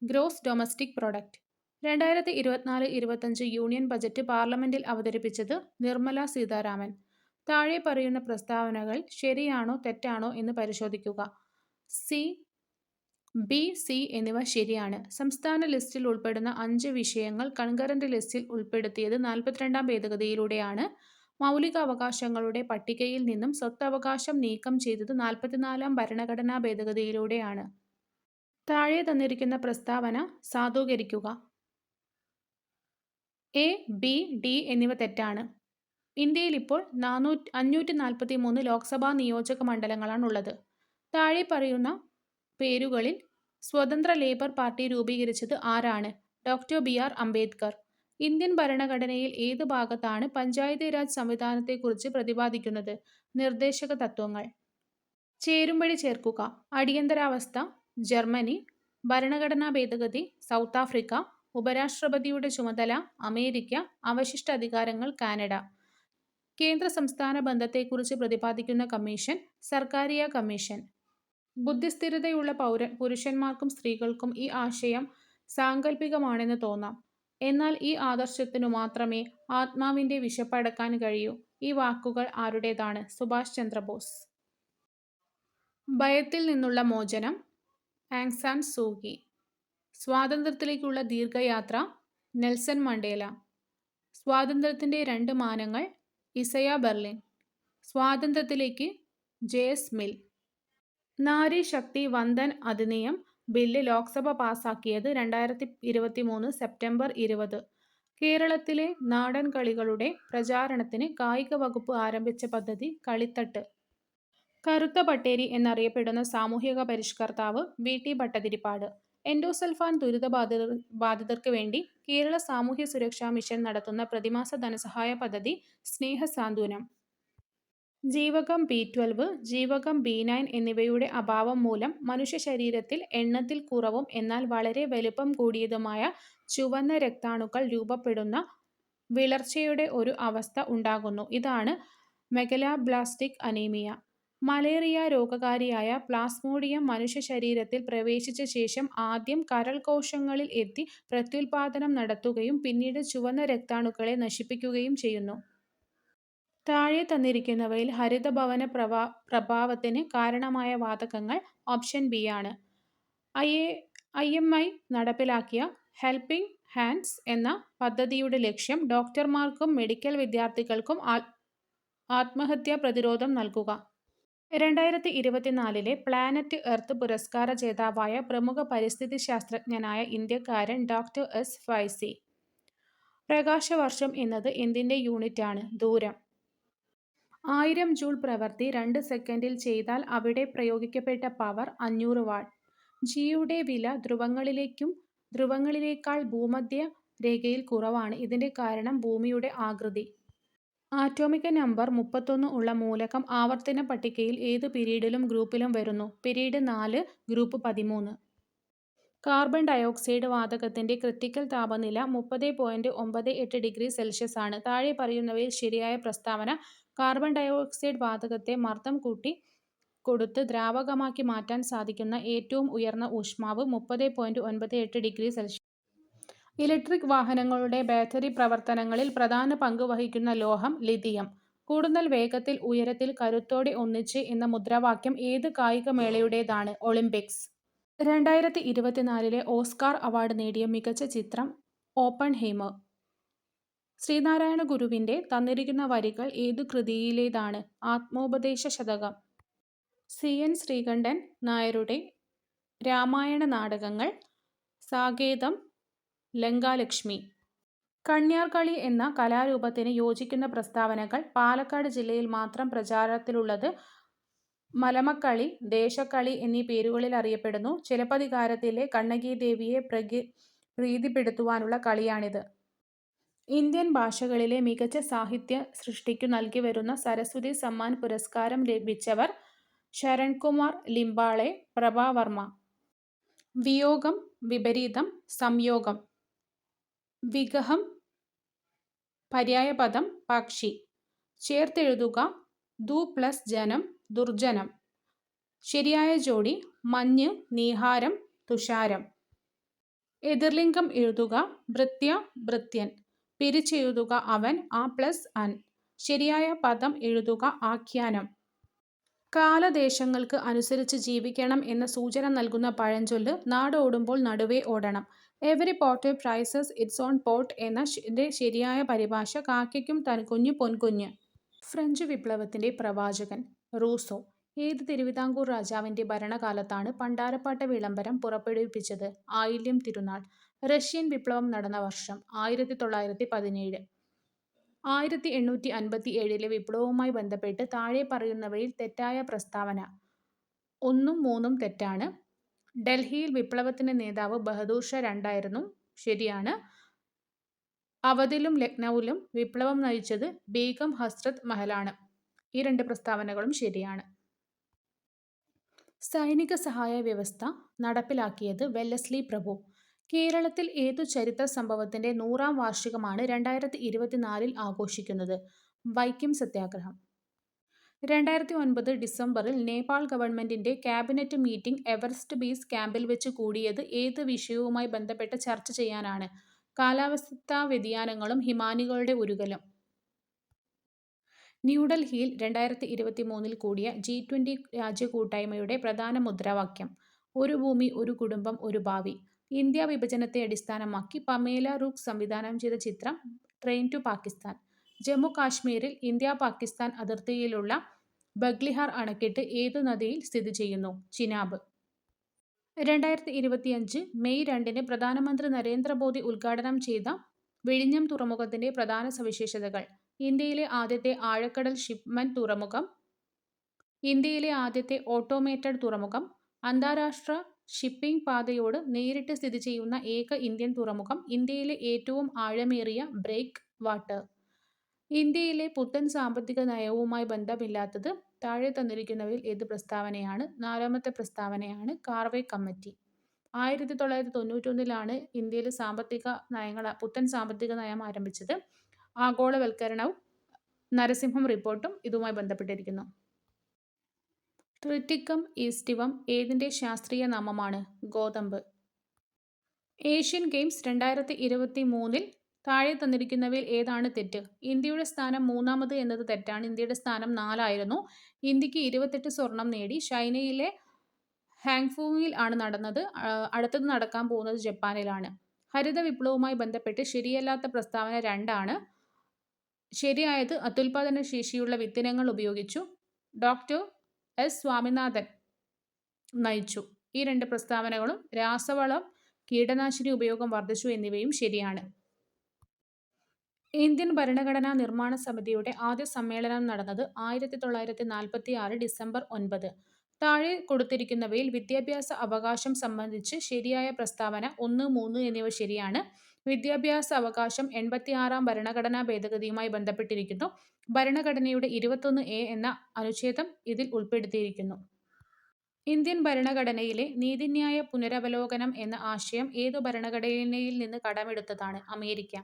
gross domestic product. 2024-25 union budget പാർലമെന്റിൽ അവതരിപ്പിച്ചത് നിർമ്മല സീതാരാമൻ. താഴെ പറയുന്ന പ്രസ്താവനകൾ ശരിയാണോ തെറ്റാണോ എന്ന് പരിശോധിക്കുക. സി, ബി, സി എന്നിവ ശരിയാണ്. സംസ്ഥാന ലിസ്റ്റിൽ ഉൾപ്പെടുന്ന 5 വിഷയങ്ങൾ കൺകറന്റ് ലിസ്റ്റിൽ ഉൾപ്പെടുത്തിയത് 42-ാം ഭേദഗതിയിലൂടെയാണ്. മൗലിക അവകാശങ്ങളുടെ പട്ടികയിൽ നിന്നും സ്വത്തവകാശം നീക്കം ചെയ്തത് 44-ാം ഭരണഘടനാ ഭേദഗതിയിലൂടെയാണ്. താഴെ തന്നിരിക്കുന്ന പ്രസ്താവന സാധൂകരിക്കുക. എ, ബി, ഡി എന്നിവ തെറ്റാണ്. ഇന്ത്യയിൽ ഇപ്പോൾ 543 ലോക്സഭാ നിയോജക മണ്ഡലങ്ങളാണുള്ളത്. താഴെ പറയുന്ന പേരുകളിൽ സ്വതന്ത്ര ലേബർ പാർട്ടി രൂപീകരിച്ചത് ആരാണ്? Doctor BR. അംബേദ്കർ. ഇന്ത്യൻ ഭരണഘടനയിൽ ഏത് ഭാഗത്താണ് പഞ്ചായത്തി രാജ് സംവിധാനത്തെക്കുറിച്ച് പ്രതിപാദിക്കുന്നത്? നിർദ്ദേശക തത്വങ്ങൾ. ചേരുംവഴി ചേർക്കുക. അടിയന്തരാവസ്ഥ ജർമ്മനി. ഭരണഘടനാ ഭേദഗതി സൗത്ത് ആഫ്രിക്ക. ഉപരാഷ്ട്രപതിയുടെ ചുമതല അമേരിക്ക. അവശിഷ്ട അധികാരങ്ങൾ കാനഡ. കേന്ദ്ര സംസ്ഥാന ബന്ധത്തെക്കുറിച്ച് പ്രതിപാദിക്കുന്ന കമ്മീഷൻ സർക്കാരിയ കമ്മീഷൻ. ബുദ്ധിസ്ഥിരതയുള്ള പുരുഷന്മാർക്കും സ്ത്രീകൾക്കും ഈ ആശയം സാങ്കല്പികമാണെന്ന് തോന്നാം. എന്നാൽ ഈ ആദർശത്തിനു മാത്രമേ ആത്മാവിന്റെ വിശപ്പടക്കാൻ കഴിയൂ. ഈ വാക്കുകൾ ആരുടേതാണ്? സുഭാഷ് ചന്ദ്രബോസ്. ഭയത്തിൽ നിന്നുള്ള മോചനം ആങ് സാൻ സൂകി. സ്വാതന്ത്ര്യത്തിലേക്കുള്ള ദീർഘയാത്ര നെൽസൺ മണ്ടേല. സ്വാതന്ത്ര്യത്തിന്റെ 2 മാനങ്ങൾ ഇസയ ബെർലിൻ. സ്വാതന്ത്ര്യത്തിലേക്ക് J S. Mill. Nari Shakti Vandan Adhiniyam bill Lok Sabha പാസാക്കിയത് 2023 സെപ്റ്റംബർ 20. കേരളത്തിലെ നാടൻ കളികളുടെ പ്രചാരണത്തിന് കായിക വകുപ്പ് ആരംഭിച്ച പദ്ധതി കളിത്തട്ട്. കറുത്ത പട്ടേരി എന്നറിയപ്പെടുന്ന സാമൂഹിക പരിഷ്കർത്താവ് വി.ടി. ഭട്ടതിരിപ്പാട്. എൻഡോസൾഫാൻ ദുരിതബാധിതർക്ക് വേണ്ടി കേരള സാമൂഹ്യ സുരക്ഷാ മിഷൻ നടത്തുന്ന പ്രതിമാസ ധനസഹായ പദ്ധതി സ്നേഹസാന്ത്വനം. ജീവകം ബി12, ജീവകം ബി9 എന്നിവയുടെ അഭാവം മൂലം മനുഷ്യ ശരീരത്തിൽ എണ്ണത്തിൽ കുറവും എന്നാൽ വളരെ വലുപ്പം കൂടിയതുമായ ചുവന്ന രക്താണുക്കൾ രൂപപ്പെടുന്ന വിളർച്ചയുടെ ഒരു അവസ്ഥ ഉണ്ടാകുന്നു. ഇതാണ് മെഗലോബ്ലാസ്റ്റിക് അനീമിയ. മലേറിയ രോഗകാരിയായ പ്ലാസ്മോഡിയം മനുഷ്യ ശരീരത്തിൽ പ്രവേശിച്ച ശേഷം ആദ്യം കരൾ കോശങ്ങളിൽ എത്തി പ്രത്യുൽപാദനം നടത്തുകയും പിന്നീട് ചുവന്ന രക്താണുക്കളെ നശിപ്പിക്കുകയും ചെയ്യുന്നു. താഴെ തന്നിരിക്കുന്നവയിൽ ഹരിതഭവന പ്രഭാവത്തിന് കാരണമായ വാതകങ്ങൾ. ഓപ്ഷൻ ബി ആണ്. IMI നടപ്പിലാക്കിയ ഹെൽപ്പിംഗ് ഹാൻഡ്സ് എന്ന പദ്ധതിയുടെ ലക്ഷ്യം ഡോക്ടർമാർക്കും മെഡിക്കൽ വിദ്യാർത്ഥികൾക്കും ആത്മഹത്യാ പ്രതിരോധം നൽകുക. 2024 പ്ലാനറ്റ് എർത്ത് പുരസ്കാര ജേതാവായ പ്രമുഖ പരിസ്ഥിതി ശാസ്ത്രജ്ഞനായ ഇന്ത്യക്കാരൻ ഡോക്ടർ എസ്. ഫൈസി. പ്രകാശവർഷം എന്നത് എന്തിൻ്റെ യൂണിറ്റാണ്? ദൂരം. 1000 ജൂൾ പ്രവൃത്തി 2 സെക്കൻഡിൽ ചെയ്താൽ അവിടെ പ്രയോഗിക്കപ്പെട്ട പവർ 500 വാട്ട്. ജിയുടെ വില ധ്രുവങ്ങളിലേക്കാൾ ഭൂമധ്യ രേഖയിൽ കുറവാണ്. ഇതിൻ്റെ കാരണം ഭൂമിയുടെ ആകൃതി. ആറ്റോമിക നമ്പർ 31 ഉള്ള മൂലകം ആവർത്തന പട്ടികയിൽ ഏതു പിരീഡിലും ഗ്രൂപ്പിലും വരുന്നു? Period 4, group 13. കാർബൺ ഡയോക്സൈഡ് വാതകത്തിൻ്റെ ക്രിട്ടിക്കൽ താപനില 30.98 ഡിഗ്രി സെൽഷ്യസ് ആണ്. താഴെ പറയുന്നവയിൽ ശരിയായ പ്രസ്താവന. കാർബൺ ഡയോക്സൈഡ് വാതകത്തെ മർദ്ദം കൊടുത്ത് ദ്രാവകമാക്കി മാറ്റാൻ സാധിക്കുന്ന ഏറ്റവും ഉയർന്ന ഊഷ്മാവ് 30.98 ഡിഗ്രി സെൽഷ്യസ്. ഇലക്ട്രിക് വാഹനങ്ങളുടെ ബാറ്ററി പ്രവർത്തനങ്ങളിൽ പ്രധാന പങ്ക് വഹിക്കുന്ന ലോഹം ലിഥിയം. കൂടുതൽ വേഗത്തിൽ, ഉയരത്തിൽ, കരുത്തോടെ, ഒന്നിച്ച് എന്ന മുദ്രാവാക്യം ഏത് കായികമേളയുടേതാണ്? ഒളിമ്പിക്സ്. 2024 ഓസ്കാർ അവാർഡ് നേടിയ മികച്ച ചിത്രം ഓപ്പൺഹൈമർ. ശ്രീനാരായണ ഗുരുവിൻ്റെ തന്നിരിക്കുന്ന വരികൾ ഏതു കൃതിയിലേതാണ്? ആത്മോപദേശ ശതകം. CN ശ്രീകണ്ഠൻ നായരുടെ രാമായണ നാടകങ്ങൾ. സാകേതം, ലങ്കാലക്ഷ്മി. കണ്യാർകളി എന്ന കലാരൂപത്തിന് യോജിക്കുന്ന പ്രസ്താവനകൾ. പാലക്കാട് ജില്ലയിൽ മാത്രം പ്രചാരത്തിലുള്ളത് മലമക്കളി, ദേശക്കളി എന്നീ പേരുകളിൽ അറിയപ്പെടുന്നു. ചിലപ്പതികാരത്തിലെ കണ്ണകീദേവിയെ പ്രീതിപ്പെടുത്തുവാനുള്ള കളിയാണിത്. ഇന്ത്യൻ ഭാഷകളിലെ മികച്ച സാഹിത്യ സൃഷ്ടിക്കു നൽകിവരുന്ന സരസ്വതി സമ്മാൻ പുരസ്കാരം ലഭിച്ചവർ. ശരൺകുമാർ ലിംബാളെ, പ്രഭാവർമ്മ. വിയോഗം, വിപരീതം, സംയോഗം. വിഗഹം, പര്യായപദം, പക്ഷി. ചേർത്തെഴുതുക. ദു+ജനം, ദുർജനം. ശരിയായ ജോഡി. മഞ്ഞ്, നീഹാരം, തുഷാരം. എതിർലിംഗം എഴുതുക. ഭൃത്യ, ഭൃത്യൻ. പിരിച്ചെഴുതുക. അവൻ, a+അൻ. ശരിയായ പദം എഴുതുക. ആഖ്യാനം. കാലദേശങ്ങൾക്ക് അനുസരിച്ച് ജീവിക്കണം എന്ന സൂചന നൽകുന്ന പഴഞ്ചൊല്ല്. നാടോടുമ്പോൾ നടുവേ ഓടണം. Every pot praises its own pot എന്നതിൻ്റെ ശരിയായ പരിഭാഷ. കാക്കയ്ക്കും തൻകുഞ്ഞ് പൊൻകുഞ്ഞ്. ഫ്രഞ്ച് വിപ്ലവത്തിൻ്റെ പ്രവാചകൻ. റൂസോ. ഏത് തിരുവിതാംകൂർ രാജാവിൻ്റെ ഭരണകാലത്താണ് പണ്ടാരപ്പാട്ട വിളംബരം പുറപ്പെടുവിപ്പിച്ചത്? ആയില്യം തിരുനാൾ. റഷ്യൻ വിപ്ലവം നടന്ന വർഷം? 1917. 1857 വിപ്ലവവുമായി ബന്ധപ്പെട്ട് താഴെ പറയുന്നവയിൽ തെറ്റായ പ്രസ്താവന. 1ഉം 3ഉം തെറ്റാണ്. ഡൽഹിയിൽ വിപ്ലവത്തിൻ്റെ നേതാവ് ബഹദൂർ ഷാ രണ്ടായിരുന്നു. ശരിയാണ്. അവധിലും ലക്നൌവിലും വിപ്ലവം നയിച്ചത് ബീഗം ഹസ്രത്ത് മഹലാണ്. ഈ 2 പ്രസ്താവനകളും ശരിയാണ്. സൈനിക സഹായ വ്യവസ്ഥ നടപ്പിലാക്കിയത് വെല്ലസ്ലി പ്രഭു. കേരളത്തിൽ ഏതു ചരിത്ര സംഭവത്തിൻ്റെ 100ാം വാർഷികമാണ് 2024 ആഘോഷിക്കുന്നത്? വൈക്കം സത്യാഗ്രഹം. 2009 ഡിസംബറിൽ നേപ്പാൾ ഗവൺമെന്റിൻ്റെ ക്യാബിനറ്റ് മീറ്റിംഗ് എവറസ്റ്റ് ബേസ് ക്യാമ്പിൽ വെച്ച് കൂടിയത് ഏത് വിഷയവുമായി ബന്ധപ്പെട്ട് ചർച്ച ചെയ്യാനാണ്? കാലാവസ്ഥാ വ്യതിയാനങ്ങളും ഹിമാനികളുടെ ഉരുകലും. ന്യൂഡൽഹിയിൽ 2023 കൂടിയ G20 രാജ്യകൂട്ടായ്മയുടെ പ്രധാന മുദ്രാവാക്യം. ഒരു ഭൂമി, ഒരു കുടുംബം, ഒരു ഭാവി. ഇന്ത്യ വിഭജനത്തെ അടിസ്ഥാനമാക്കി പമേല റൂക്ക് സംവിധാനം ചെയ്ത ചിത്രം ട്രെയിൻ ടു പാകിസ്ഥാൻ. ജമ്മു കാശ്മീരിൽ ഇന്ത്യ-പാകിസ്ഥാൻ അതിർത്തിയിലുള്ള ബഗ്ലിഹാർ അണക്കെട്ട് ഏതു നദിയിൽ സ്ഥിതി ചെയ്യുന്നു? ചിനാബ്. 2025 മെയ് 2 പ്രധാനമന്ത്രി നരേന്ദ്രമോദി ഉദ്ഘാടനം ചെയ്ത വിഴിഞ്ഞം തുറമുഖത്തിൻ്റെ പ്രധാന സവിശേഷതകൾ. ഇന്ത്യയിലെ ആദ്യത്തെ ആഴക്കടൽ ഷിപ്മെന്റ് തുറമുഖം. ഇന്ത്യയിലെ ആദ്യത്തെ ഓട്ടോമേറ്റഡ് തുറമുഖം. അന്താരാഷ്ട്ര ഷിപ്പിംഗ് പാതയോട് നേരിട്ട് സ്ഥിതി ചെയ്യുന്ന ഏക ഇന്ത്യൻ തുറമുഖം. ഇന്ത്യയിലെ ഏറ്റവും ആഴമേറിയ ബ്രേക്ക് വാട്ടർ. ഇന്ത്യയിലെ പുത്തൻ സാമ്പത്തിക നയവുമായി ബന്ധമില്ലാത്തത്. താഴെ തന്നിരിക്കുന്നവയിൽ ഏത് പ്രസ്താവനയാണ്? 4ാമത്തെ പ്രസ്താവനയാണ്. കാർവേ കമ്മിറ്റി. 1991 ഇന്ത്യയിൽ പുത്തൻ സാമ്പത്തിക നയം ആരംഭിച്ചത്. ആഗോളവൽക്കരണവും നരസിംഹം റിപ്പോർട്ടും ഇതുമായി ബന്ധപ്പെട്ടിരിക്കുന്നു. ട്രിറ്റിക്കം ഈസ്റ്റിവം ഏതിൻ്റെ ശാസ്ത്രീയ നാമമാണ്? ഗോതമ്പ്. ഏഷ്യൻ ഗെയിംസ് 2023 താഴെ തന്നിരിക്കുന്നവയിൽ ഏതാണ് തെറ്റ്? ഇന്ത്യയുടെ സ്ഥാനം 3ാമത് എന്നത് തെറ്റാണ്. ഇന്ത്യയുടെ സ്ഥാനം 4 ആയിരുന്നു. ഇന്ത്യക്ക് 28 സ്വർണം നേടി. ചൈനയിലെ ഹാങ്ഫുവിൽ ആണ് നടന്നത്. അടുത്തത് നടക്കാൻ പോകുന്നത് ജപ്പാനിലാണ്. ഹരിത വിപ്ലവവുമായി ബന്ധപ്പെട്ട് ശരിയല്ലാത്ത പ്രസ്താവന 2 ആണ്. ശരിയായത് അത്യുൽപാദന ശേഷിയുള്ള വിത്തിനങ്ങൾ ഉപയോഗിച്ചു. ഡോക്ടർ എസ് സ്വാമിനാഥൻ നയിച്ചു. ഈ 2 പ്രസ്താവനകളും. രാസവളം, കീടനാശിനി ഉപയോഗം വർദ്ധിച്ചു എന്നിവയും ശരിയാണ്. ഇന്ത്യൻ ഭരണഘടനാ നിർമ്മാണ സമിതിയുടെ ആദ്യ സമ്മേളനം നടന്നത് 1946 ഡിസംബർ 9. താഴെ കൊടുത്തിരിക്കുന്നവയിൽ വിദ്യാഭ്യാസ അവകാശം സംബന്ധിച്ച് ശരിയായ പ്രസ്താവന 1, 3 എന്നിവ ശരിയാണ്. വിദ്യാഭ്യാസ അവകാശം 86-ാം ഭരണഘടനാ ഭേദഗതിയുമായി ബന്ധപ്പെട്ടിരിക്കുന്നു. ഭരണഘടനയുടെ 21A എന്ന അനുച്ഛേദം ഇതിൽ ഉൾപ്പെടുത്തിയിരിക്കുന്നു. ഇന്ത്യൻ ഭരണഘടനയിലെ നീതിന്യായ പുനരവലോകനം എന്ന ആശയം ഏതു ഭരണഘടനയിൽ നിന്ന് കടമെടുത്തതാണ്? അമേരിക്ക.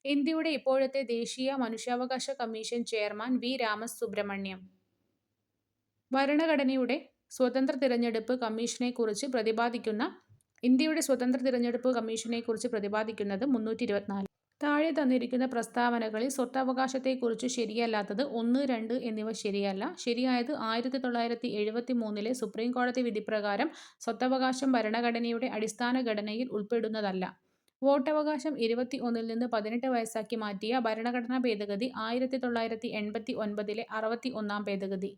ഇന്ത്യയുടെ ഇപ്പോഴത്തെ ദേശീയ മനുഷ്യാവകാശ കമ്മീഷൻ ചെയർമാൻ വി. രാമസുബ്രഹ്മണ്യം. ഭരണഘടനയുടെ സ്വതന്ത്ര തിരഞ്ഞെടുപ്പ് കമ്മീഷനെക്കുറിച്ച് പ്രതിപാദിക്കുന്ന ഇന്ത്യയുടെ സ്വതന്ത്ര തിരഞ്ഞെടുപ്പ് കമ്മീഷനെക്കുറിച്ച് പ്രതിപാദിക്കുന്നത് 324. താഴെ തന്നിരിക്കുന്ന പ്രസ്താവനകളിൽ സ്വത്തവകാശത്തെക്കുറിച്ച് ശരിയല്ലാത്തത് 1, 2 എന്നിവ ശരിയല്ല. ശരിയായത് 1973 സുപ്രീം കോടതി വിധിപ്രകാരം സ്വത്തവകാശം ഭരണഘടനയുടെ അടിസ്ഥാന ഘടനയിൽ ഉൾപ്പെടുന്നതല്ല. വോട്ടവകാശം 21 നിന്ന് 18 വയസ്സാക്കി മാറ്റിയ ഭരണഘടനാ ഭേദഗതി 1989 61-ാം ഭേദഗതി.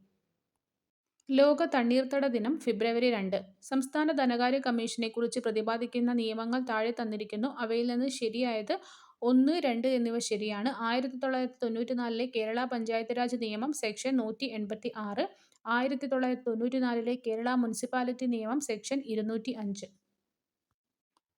ലോക തണ്ണീർത്തട ദിനം ഫെബ്രുവരി 2. സംസ്ഥാന ധനകാര്യ കമ്മീഷനെക്കുറിച്ച് പ്രതിപാദിക്കുന്ന നിയമങ്ങൾ താഴെ തന്നിരിക്കുന്നു. അവയിൽ നിന്ന് ശരിയായത് 1, 2 എന്നിവ ശരിയാണ്. 1994 കേരള പഞ്ചായത്ത് രാജ് നിയമം സെക്ഷൻ 186, 1994 കേരള മുനിസിപ്പാലിറ്റി നിയമം സെക്ഷൻ 205.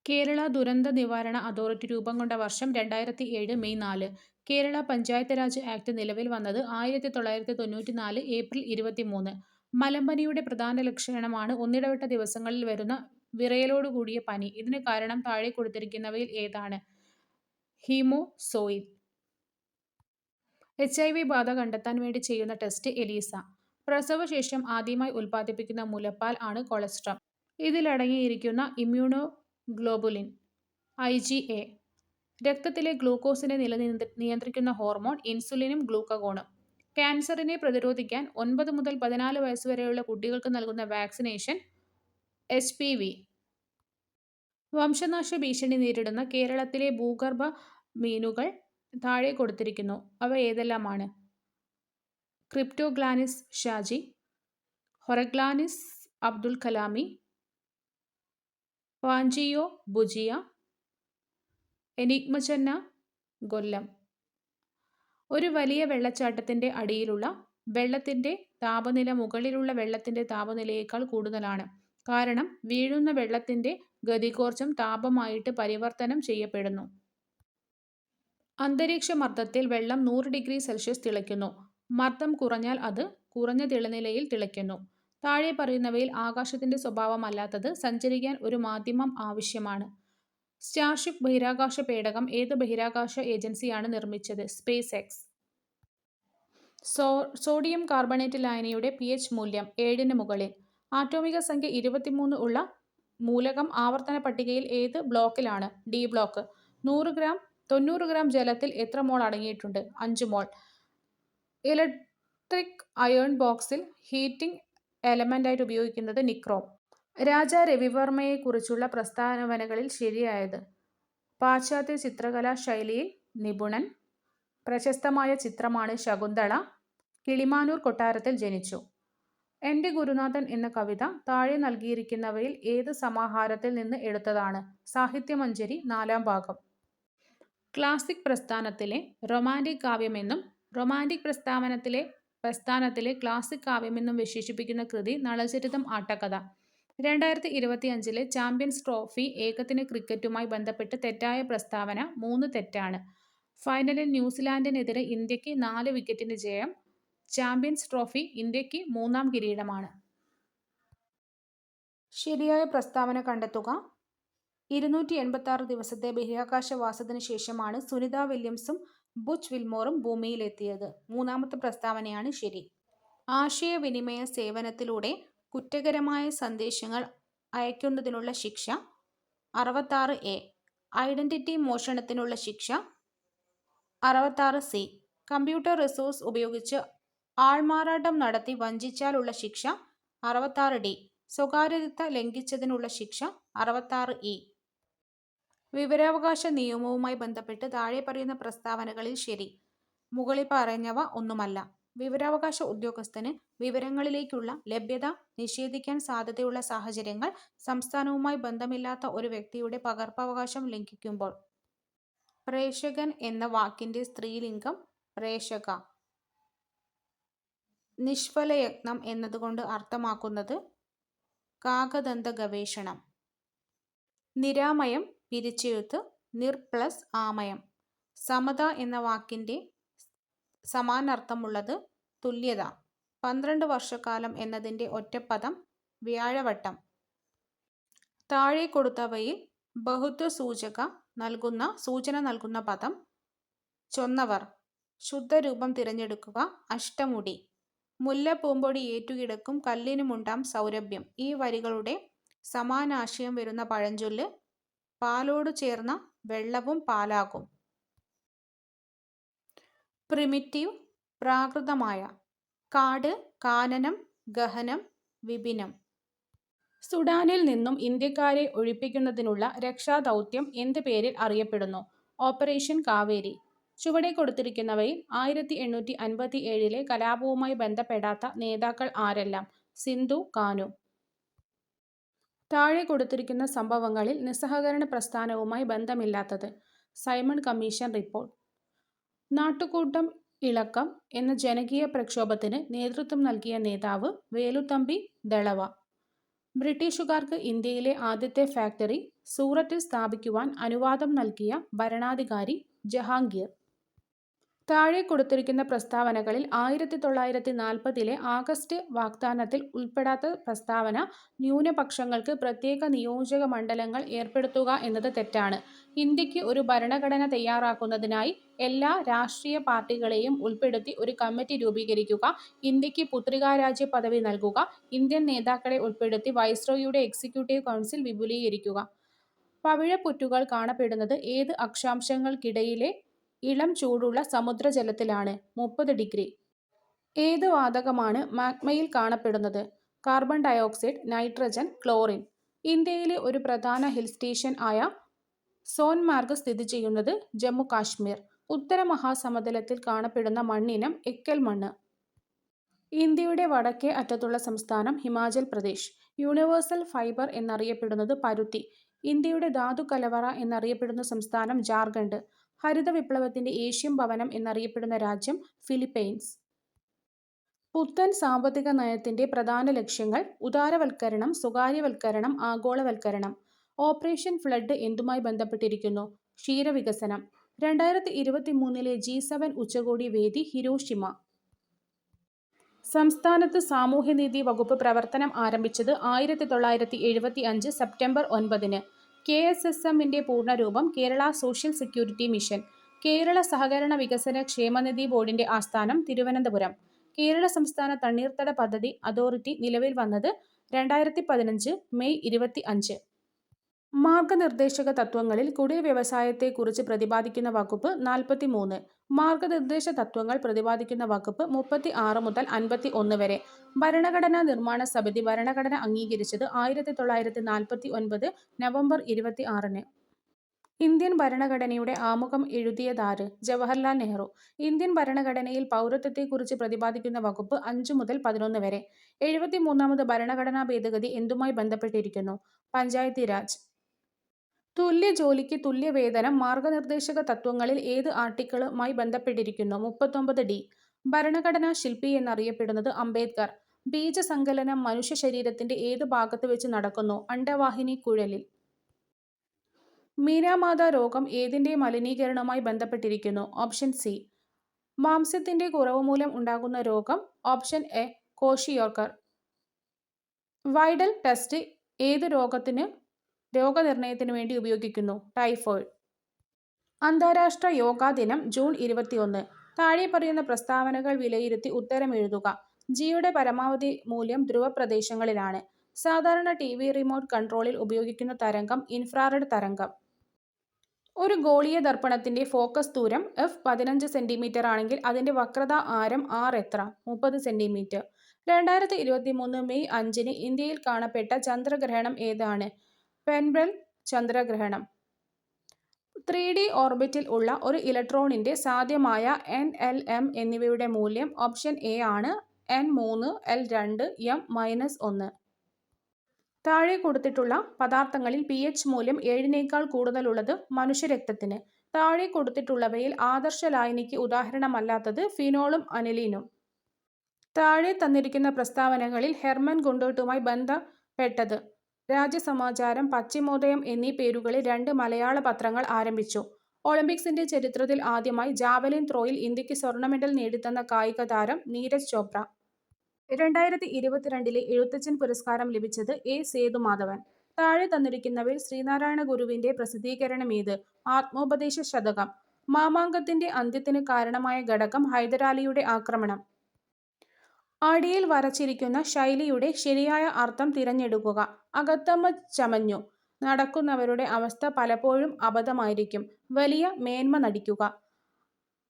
കേരള ദുരന്ത നിവാരണ അതോറിറ്റി രൂപം കൊണ്ട വർഷം 2007 മെയ് 4. കേരള പഞ്ചായത്ത് രാജ് ആക്ട് നിലവിൽ വന്നത് 1994 ഏപ്രിൽ 23. മലമ്പനിയുടെ പ്രധാന ലക്ഷണമാണ് ഒന്നിടവിട്ട ദിവസങ്ങളിൽ വരുന്ന വിറയലോടുകൂടിയ പനി. ഇതിന് കാരണം താഴെ കൊടുത്തിരിക്കുന്നവയിൽ ഏതാണ്? ഹീമോസോയിൽ. HIV ബാധ കണ്ടെത്താൻ വേണ്ടി ചെയ്യുന്ന ടെസ്റ്റ് എലീസ. പ്രസവശേഷം ആദ്യമായി ഉൽപ്പാദിപ്പിക്കുന്ന മുലപ്പാൽ ആണ് കൊളസ്ട്രം. ഇതിലടങ്ങിയിരിക്കുന്ന immunoglobulin IgA. രക്തത്തിലെ ഗ്ലൂക്കോസിനെ നിയന്ത്രിക്കുന്ന ഹോർമോൺ ഇൻസുലിനും ഗ്ലൂക്കഗോണും. ക്യാൻസറിനെ പ്രതിരോധിക്കാൻ 9 മുതൽ 14 വയസ്സുവരെയുള്ള കുട്ടികൾക്ക് നൽകുന്ന വാക്സിനേഷൻ HPV. വംശനാശ ഭീഷണി നേരിടുന്ന കേരളത്തിലെ ഭൂഗർഭ മീനുകൾ താഴെ കൊടുത്തിരിക്കുന്നു. അവ ഏതെല്ലാമാണ്? ക്രിപ്റ്റോഗ്ലാനിസ് ഷാജി, ഹൊറഗ്ലാനിസ് അബ്ദുൽ കലാമി, പാഞ്ചിയോ ബുജിയ, എനിഗ്മച്ചന്ന ഗൊല്ലം. ഒരു വലിയ വെള്ളച്ചാട്ടത്തിന്റെ അടിയിലുള്ള വെള്ളത്തിന്റെ താപനില മുകളിലുള്ള വെള്ളത്തിന്റെ താപനിലയേക്കാൾ കൂടുതലാണ്. കാരണം വീഴുന്ന വെള്ളത്തിന്റെ ഗതികോർജ്ജം താപമായിട്ട് പരിവർത്തനം ചെയ്യപ്പെടുന്നു. അന്തരീക്ഷ മർദ്ദത്തിൽ വെള്ളം 100 ഡിഗ്രി സെൽഷ്യസ് തിളയ്ക്കുന്നു. മർദ്ദം കുറഞ്ഞാൽ അത് കുറഞ്ഞ തിളനിലയിൽ തിളയ്ക്കുന്നു. താഴെ പറയുന്നവയിൽ ആകാശത്തിന്റെ സ്വഭാവമല്ലാത്തത് സഞ്ചരിക്കാൻ ഒരു മാധ്യമം ആവശ്യമാണ്. സ്റ്റാർഷിപ്പ് ബഹിരാകാശ പേടകം ഏത് ബഹിരാകാശ ഏജൻസിയാണ് നിർമ്മിച്ചത്? SpaceX. സോഡിയം കാർബണേറ്റ് ലായനിയുടെ pH മൂല്യം 7-ന് മുകളിൽ. ആറ്റോമിക സംഖ്യ 23 ഉള്ള മൂലകം ആവർത്തന പട്ടികയിൽ ഏത് ബ്ലോക്കിലാണ്? D block. 90 ഗ്രാം ജലത്തിൽ എത്ര മോൾ അടങ്ങിയിട്ടുണ്ട്? 5 മോൾ. ഇലക്ട്രിക് അയൺ ബോക്സിൽ ഹീറ്റിംഗ് എലമെന്റായിട്ട് ഉപയോഗിക്കുന്നത് നിക്രോം. രാജാ രവിവർമ്മയെക്കുറിച്ചുള്ള പ്രസ്താവനകളിൽ ശരിയായത്? പാശ്ചാത്യ ചിത്രകലാ ശൈലിയിൽ നിപുണൻ. പ്രശസ്തമായ ചിത്രമാണ് ശകുന്തള. കിളിമാനൂർ കൊട്ടാരത്തിൽ ജനിച്ചു. എൻ്റെ ഗുരുനാഥൻ എന്ന കവിത താഴെ നൽകിയിരിക്കുന്നവയിൽ ഏത് സമാഹാരത്തിൽ നിന്ന് എടുത്തതാണ്? സാഹിത്യമഞ്ജരി 4-ാം ഭാഗം. ക്ലാസിക് പ്രസ്ഥാനത്തിലെ റൊമാന്റിക് കാവ്യമെന്നും റൊമാന്റിക് പ്രസ്ഥാനത്തിലെ ക്ലാസിക് കാവ്യമെന്നും വിശേഷിപ്പിക്കുന്ന കൃതി നളചരിതം ആട്ടക്കഥ. 2025 ചാമ്പ്യൻസ് ട്രോഫി ഏകദിന ക്രിക്കറ്റുമായി ബന്ധപ്പെട്ട് തെറ്റായ പ്രസ്താവന. 3 തെറ്റാണ്. ഫൈനലിൽ ന്യൂസിലാൻഡിനെതിരെ ഇന്ത്യക്ക് 4 വിക്കറ്റിന് ജയം. ചാമ്പ്യൻസ് ട്രോഫി ഇന്ത്യക്ക് 3-ാം കിരീടമാണ്. ശരിയായ പ്രസ്താവന കണ്ടെത്തുക. 286 ദിവസത്തെ ബഹിരാകാശവാസത്തിനു ശേഷമാണ് സുനിത വില്യംസും ബുച്ച് വിൽമോറും ഭൂമിയിലെത്തിയത്. 3-ാമത്തെ പ്രസ്താവനയാണ് ശരി. ആശയവിനിമയ സേവനത്തിലൂടെ കുറ്റകരമായ സന്ദേശങ്ങൾ അയക്കുന്നതിനുള്ള ശിക്ഷ 66A. ഐഡന്റിറ്റി മോഷണത്തിനുള്ള ശിക്ഷ 66C. കമ്പ്യൂട്ടർ റിസോഴ്സ് ഉപയോഗിച്ച് ആൾമാറാട്ടം നടത്തി വഞ്ചിച്ചാൽ ഉള്ള ശിക്ഷ 66D. സ്വകാര്യത ലംഘിച്ചതിനുള്ള ശിക്ഷ 66E. വിവരാവകാശ നിയമവുമായി ബന്ധപ്പെട്ട് താഴെ പറയുന്ന പ്രസ്താവനകളിൽ ശരി. മുകളിൽ പറഞ്ഞവ ഒന്നുമല്ല. വിവരാവകാശ ഉദ്യോഗസ്ഥന് വിവരങ്ങളിലേക്കുള്ള ലഭ്യത നിഷേധിക്കാൻ സാധ്യതയുള്ള സാഹചര്യങ്ങൾ സംസ്ഥാനവുമായി ബന്ധമില്ലാത്ത ഒരു വ്യക്തിയുടെ പകർപ്പവകാശം ലംഘിക്കുമ്പോൾ പ്രേഷകൻ എന്ന വാക്കിന്റെ സ്ത്രീലിംഗം പ്രേഷക. നിഷ്ഫലയത്നം എന്നതുകൊണ്ട് അർത്ഥമാക്കുന്നത് കാകദന്ത ഗവേഷണം. നിരാമയം പിരിച്ചെഴുത്ത് നിർ പ്ലസ് ആമയം. സമത എന്ന വാക്കിന്റെ സമാനാർത്ഥമുള്ളത് തുല്യത. 12 വർഷക്കാലം എന്നതിന്റെ ഒറ്റപ്പദം വ്യാഴവട്ടം. താഴെ കൊടുത്തവയിൽ ബഹുത്വസൂചന നൽകുന്ന പദം ചൊന്നവർ. ശുദ്ധരൂപം തിരഞ്ഞെടുക്കുക. അഷ്ടമുടി. മുല്ലപ്പൂമ്പൊടി ഏറ്റുകിടക്കും കല്ലിനുമുണ്ടാം സൗരഭ്യം. ഈ വരികളുടെ സമാനാശയം വരുന്ന പഴഞ്ചൊല്ല് പാലോടു ചേർന്ന വെള്ളവും പാലാകും. പ്രിമിറ്റീവ് പ്രാകൃതമായ. കാട്, കാനനം, ഗഹനം, വിപിനം. സുഡാനിൽ നിന്നും ഇന്ത്യക്കാരെ ഒഴിപ്പിക്കുന്നതിനുള്ള രക്ഷാദൗത്യം എന്ത് പേരിൽ അറിയപ്പെടുന്നു? ഓപ്പറേഷൻ കാവേരി. ചുവടെ കൊടുത്തിരിക്കുന്നവയിൽ 1857 കലാപവുമായി ബന്ധപ്പെടാത്ത നേതാക്കൾ ആരെല്ലാം? സിന്ധു, കാനു. താഴെ കൊടുത്തിരിക്കുന്ന സംഭവങ്ങളിൽ നിസ്സഹകരണ പ്രസ്ഥാനവുമായി ബന്ധമില്ലാത്തത്? Simon commission report. നാട്ടുകൂട്ടം ഇളക്കം എന്ന ജനകീയ പ്രക്ഷോഭത്തിന് നേതൃത്വം നൽകിയ നേതാവ്? വേലുത്തമ്പി ദളവ. ബ്രിട്ടീഷുകാർക്ക് ഇന്ത്യയിലെ ആദ്യത്തെ ഫാക്ടറി സൂററ്റിൽ സ്ഥാപിക്കുവാൻ അനുവാദം നൽകിയ ഭരണാധികാരി? ജഹാംഗീർ. താഴെ കൊടുത്തിരിക്കുന്ന പ്രസ്താവനകളിൽ 1940 ആഗസ്റ്റ് വാഗ്ദാനത്തിൽ ഉൾപ്പെടാത്ത പ്രസ്താവന ന്യൂനപക്ഷങ്ങൾക്ക് പ്രത്യേക നിയോജക മണ്ഡലങ്ങൾ ഏർപ്പെടുത്തുക എന്നത് തെറ്റാണ്. ഇന്ത്യക്ക് ഒരു ഭരണഘടന തയ്യാറാക്കുന്നതിനായി എല്ലാ രാഷ്ട്രീയ പാർട്ടികളെയും ഉൾപ്പെടുത്തി ഒരു കമ്മിറ്റി രൂപീകരിക്കുക. ഇന്ത്യക്ക് പുത്രികാരാജ്യ പദവി നൽകുക. ഇന്ത്യൻ നേതാക്കളെ ഉൾപ്പെടുത്തി വൈസ്രോയിയുടെ എക്സിക്യൂട്ടീവ് കൗൺസിൽ വിപുലീകരിക്കുക. പവിഴപ്പുറ്റുകൾ കാണപ്പെടുന്നത് ഏത് അക്ഷാംശങ്ങൾക്കിടയിലെ ഇളം ചൂടുള്ള സമുദ്രജലത്തിലാണ്? 30 ഡിഗ്രി. ഏത് വാതകമാണ് മാഗ്മയിൽ കാണപ്പെടുന്നത്? Carbon dioxide, nitrogen, chlorine. ഇന്ത്യയിലെ ഒരു പ്രധാന ഹിൽ സ്റ്റേഷൻ ആയ സോൻമാർഗ് സ്ഥിതി ചെയ്യുന്നത് ജമ്മു കാശ്മീർ. ഉത്തര മഹാസമതലത്തിൽ കാണപ്പെടുന്ന മണ്ണിനം എക്കൽ മണ്ണ്. ഇന്ത്യയുടെ വടക്കേ അറ്റത്തുള്ള സംസ്ഥാനം ഹിമാചൽ പ്രദേശ്. യൂണിവേഴ്സൽ ഫൈബർ എന്നറിയപ്പെടുന്നത് പരുത്തി. ഇന്ത്യയുടെ ധാതുക്കലവറ എന്നറിയപ്പെടുന്ന സംസ്ഥാനം ജാർഖണ്ഡ്. ഹരിത വിപ്ലവത്തിന്റെ ഏഷ്യൻ ഭവനം എന്നറിയപ്പെടുന്ന രാജ്യം ഫിലിപ്പൈൻസ്. പുത്തൻ സാമ്പത്തിക നയത്തിന്റെ പ്രധാന ലക്ഷ്യങ്ങൾ? ഉദാരവൽക്കരണം, സ്വകാര്യവൽക്കരണം, ആഗോളവൽക്കരണം. ഓപ്പറേഷൻ ഫ്ലഡ് എന്തുമായി ബന്ധപ്പെട്ടിരിക്കുന്നു? ക്ഷീരവികസനം. 2023 G7 ഉച്ചകോടി വേദി ഹിരോഷിമ. സംസ്ഥാനത്ത് സാമൂഹ്യനീതി വകുപ്പ് പ്രവർത്തനം ആരംഭിച്ചത് 1975 സെപ്റ്റംബർ 9. KSSM-ന്റെ പൂർണ്ണരൂപം Kerala social security mission. Kerala സഹകരണ വികസന ക്ഷേമനിധി ബോർഡിന്റെ ആസ്ഥാനം തിരുവനന്തപുരം. കേരള സംസ്ഥാന തണ്ണീർത്തട പദ്ധതി അതോറിറ്റി നിലവിൽ വന്നത് 2015 മെയ് 25. മാർഗനിർദ്ദേശക തത്വങ്ങളിൽ കുടിൽ വ്യവസായത്തെക്കുറിച്ച് പ്രതിപാദിക്കുന്ന വകുപ്പ് 43. മാർഗനിർദ്ദേശ തത്വങ്ങൾ പ്രതിപാദിക്കുന്ന വകുപ്പ് 36 മുതൽ 51 വരെ. ഭരണഘടനാ നിർമ്മാണ സമിതി ഭരണഘടന അംഗീകരിച്ചത് 1949 നവംബർ 26. ഇന്ത്യൻ ഭരണഘടനയുടെ ആമുഖം എഴുതിയതാര്? ജവഹർലാൽ നെഹ്റു. ഇന്ത്യൻ ഭരണഘടനയിൽ പൗരത്വത്തെക്കുറിച്ച് പ്രതിപാദിക്കുന്ന വകുപ്പ് 5 മുതൽ 11 വരെ. 73ാമത് ഭരണഘടനാ ഭേദഗതി എന്തുമായി ബന്ധപ്പെട്ടിരിക്കുന്നു? പഞ്ചായത്തി രാജ്. തുല്യ ജോലിക്ക് തുല്യ വേതനം മാർഗനിർദ്ദേശക തത്വങ്ങളിൽ ഏത് ആർട്ടിക്കിളുമായി ബന്ധപ്പെട്ടിരിക്കുന്നു? 39D. ഭരണഘടനാ ശില്പി എന്നറിയപ്പെടുന്നത് അംബേദ്കർ. ബീജസങ്കലനം മനുഷ്യ ശരീരത്തിന്റെ ഏത് ഭാഗത്ത് വെച്ച് നടക്കുന്നു? അണ്ഡവാഹിനി കുഴലിൽ. മീനാമാത രോഗം ഏതിന്റെ മലിനീകരണവുമായി ബന്ധപ്പെട്ടിരിക്കുന്നു? Option C. മാംസ്യത്തിന്റെ കുറവ് മൂലം ഉണ്ടാകുന്ന രോഗം? Option A kwashiorkor. Widal test ഏത് രോഗനിർണയത്തിന് വേണ്ടി ഉപയോഗിക്കുന്നു? ടൈഫോയിഡ്. അന്താരാഷ്ട്ര യോഗാ ദിനം ജൂൺ 21. താഴെ പറയുന്ന പ്രസ്താവനകൾ വിലയിരുത്തി ഉത്തരം എഴുതുക. ജിയുടെ പരമാവധി മൂല്യം ധ്രുവപ്രദേശങ്ങളിലാണ്. സാധാരണ TV റിമോട്ട് കൺട്രോളിൽ ഉപയോഗിക്കുന്ന തരംഗം ഇൻഫ്രാറെഡ് തരംഗം. ഒരു ഗോളീയ ദർപ്പണത്തിന്റെ ഫോക്കസ് ദൂരം f15 cm ആണെങ്കിൽ അതിന്റെ വക്രത ആരം r എത്ര? 30 cm. 2023 മെയ് 5 ഇന്ത്യയിൽ കാണപ്പെട്ട ചന്ദ്രഗ്രഹണം ഏതാണ്? പെൻബ്രൽ ചന്ദ്രഗ്രഹണം. 3D ഓർബിറ്റിൽ ഉള്ള ഒരു ഇലക്ട്രോണിന്റെ സാധ്യമായ NLM എന്നിവയുടെ മൂല്യം? ഓപ്ഷൻ എ ആണ് N3 L2 M-1. താഴെ കൊടുത്തിട്ടുള്ള പദാർത്ഥങ്ങളിൽ pH മൂല്യം 7 കൂടുതലുള്ളത് മനുഷ്യരക്തത്തിന്. താഴെ കൊടുത്തിട്ടുള്ളവയിൽ ആദർശ ലായനിക്ക് ഉദാഹരണമല്ലാത്തത് ഫിനോളും അനിലീനും. താഴെ തന്നിരിക്കുന്ന പ്രസ്താവനകളിൽ ഹെർമൻ ഗുണ്ടോട്ടുമായി ബന്ധപ്പെട്ടത്. രാജ്യസമാചാരം, പശ്ചിമോദയം എന്നീ പേരുകളിൽ 2 മലയാള പത്രങ്ങൾ ആരംഭിച്ചു. ഒളിമ്പിക്സിന്റെ ചരിത്രത്തിൽ ആദ്യമായി ജാവലിൻ ത്രോയിൽ ഇന്ത്യക്ക് സ്വർണ്ണ മെഡൽ നേടിത്തന്ന കായിക താരം നീരജ് ചോപ്ര. 2022 എഴുത്തച്ഛൻ പുരസ്കാരം ലഭിച്ചത് എ. സേതുമാധവൻ. താഴെ തന്നിരിക്കുന്നവയിൽ ശ്രീനാരായണ ഗുരുവിന്റെ പ്രസിദ്ധീകരണമേത്? ആത്മോപദേശ ശതകം. മാമാങ്കത്തിന്റെ അന്ത്യത്തിന് കാരണമായ ഘടകം ഹൈദരാലിയുടെ ആക്രമണം. അടിയിൽ വരച്ചിരിക്കുന്ന ശൈലിയുടെ ശരിയായ അർത്ഥം തിരഞ്ഞെടുക്കുക. അകത്തമ്മ ചമഞ്ഞു നടക്കുന്നവരുടെ അവസ്ഥ പലപ്പോഴും അബദ്ധമായിരിക്കും. വലിയ മേന്മ നടിക്കുക.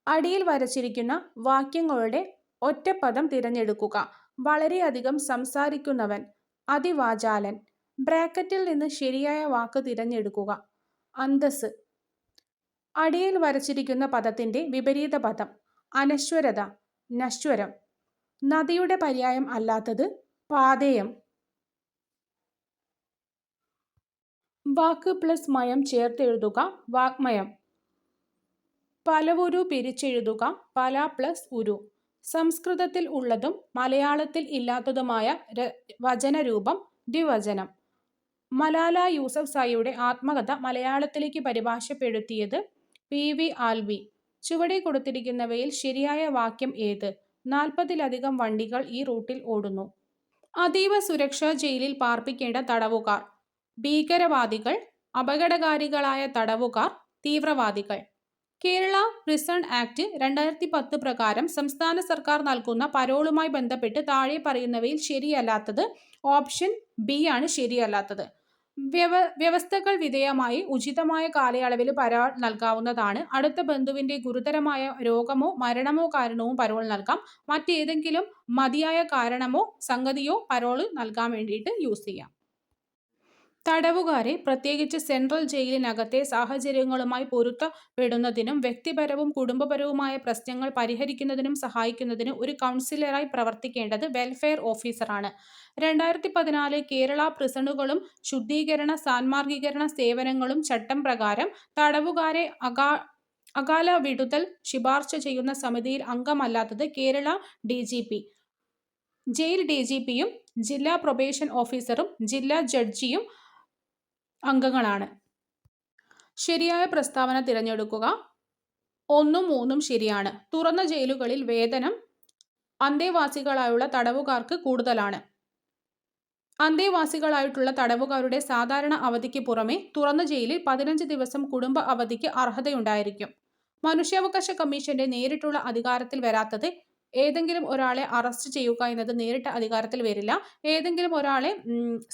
അടിയിൽ വരച്ചിരിക്കുന്ന വാക്യങ്ങളുടെ ഒറ്റപ്പദം തിരഞ്ഞെടുക്കുക. വളരെയധികം സംസാരിക്കുന്നവൻ, അതിവാചാലൻ. ബ്രാക്കറ്റിൽ നിന്ന് ശരിയായ വാക്ക് തിരഞ്ഞെടുക്കുക. അന്തസ്സ്. അടിയിൽ വരച്ചിരിക്കുന്ന പദത്തിന്റെ വിപരീത പദം. അനശ്വരത, നശ്വരം. നദിയുടെ പര്യായം അല്ലാത്തത് പാഥേയം. വാക്ക് പ്ലസ് മയം ചേർത്തെഴുതുക. വാഗ്മയം. പലവുരു പിരിച്ചെഴുതുക. പല പ്ലസ് ഉരു. സംസ്കൃതത്തിൽ ഉള്ളതും മലയാളത്തിൽ ഇല്ലാത്തതുമായ വചനരൂപം ദ്വിവചനം. മലാല യൂസഫ്സായിയുടെ ആത്മകഥ മലയാളത്തിലേക്ക് പരിഭാഷപ്പെടുത്തിയത് പി. വി. ആൽവി. ചുവടെ കൊടുത്തിരിക്കുന്നവയിൽ ശരിയായ വാക്യം ഏത്? 40-ലധികം വണ്ടികൾ ഈ റൂട്ടിൽ ഓടുന്നു. അതീവ സുരക്ഷാ ജയിലിൽ പാർപ്പിക്കേണ്ട തടവുകാർ. ഭീകരവാദികൾ, അപകടകാരികളായ തടവുകാർ, തീവ്രവാദികൾ. കേരള പ്രിസൺ ആക്ട് 2010 പ്രകാരം സംസ്ഥാന സർക്കാർ നൽകുന്ന പരോളുമായി ബന്ധപ്പെട്ട് താഴെ പറയുന്നവയിൽ ശരിയല്ലാത്തത്. ഓപ്ഷൻ ബി ആണ് ശരിയല്ലാത്തത്. വ്യവസ്ഥകൾ വിധേയമായി ഉചിതമായ കാലയളവിൽ പരോൾ നൽകാവുന്നതാണ്. അടുത്ത ബന്ധുവിന്റെ ഗുരുതരമായ രോഗമോ മരണമോ കാരണവും പരോൾ നൽകാം. മറ്റേതെങ്കിലും മതിയായ കാരണമോ സംഗതിയോ പരോൾ നൽകാൻ വേണ്ടിയിട്ട് യൂസ് ചെയ്യാം. തടവുകാരെ, പ്രത്യേകിച്ച് സെൻട്രൽ ജയിലിനകത്തെ സാഹചര്യങ്ങളുമായി പൊരുത്തപ്പെടുന്നതിനും വ്യക്തിപരവും കുടുംബപരവുമായ പ്രശ്നങ്ങൾ പരിഹരിക്കുന്നതിനും സഹായിക്കുന്നതിന് ഒരു കൗൺസിലറായി പ്രവർത്തിക്കേണ്ടത് വെൽഫെയർ ഓഫീസറാണ്. 2014 കേരള പ്രിസണുകളും ശുദ്ധീകരണ സാന്മാർഗീകരണ സേവനങ്ങളും ചട്ടം പ്രകാരം തടവുകാരെ അകാല വിടുതൽ ശുപാർശ ചെയ്യുന്ന സമിതിയിൽ അംഗമല്ലാത്തത് കേരള DGP, ജയിൽ DGPയും ജില്ലാ പ്രൊബേഷൻ ഓഫീസറും ജില്ലാ ജഡ്ജിയും അംഗങ്ങളാണ്. ശരിയായ പ്രസ്താവന തിരഞ്ഞെടുക്കുക. 1ഉം 3ഉം ശരിയാണ്. തുറന്ന ജയിലുകളിൽ വേതനം അന്തേവാസികളായുള്ള തടവുകാർക്ക് കൂടുതലാണ്. അന്തേവാസികളായിട്ടുള്ള തടവുകാരുടെ സാധാരണ അവധിക്ക് പുറമെ തുറന്ന ജയിലിൽ 15 ദിവസം കുടുംബ അവധിക്ക് അർഹതയുണ്ടായിരിക്കും. മനുഷ്യാവകാശ കമ്മീഷന്റെ നേരിട്ടുള്ള അധികാരത്തിൽ വരാത്തത്. ഏതെങ്കിലും ഒരാളെ അറസ്റ്റ് ചെയ്യുക എന്നത് നേരിട്ട അധികാരത്തിൽ വരില്ല. ഏതെങ്കിലും ഒരാളെ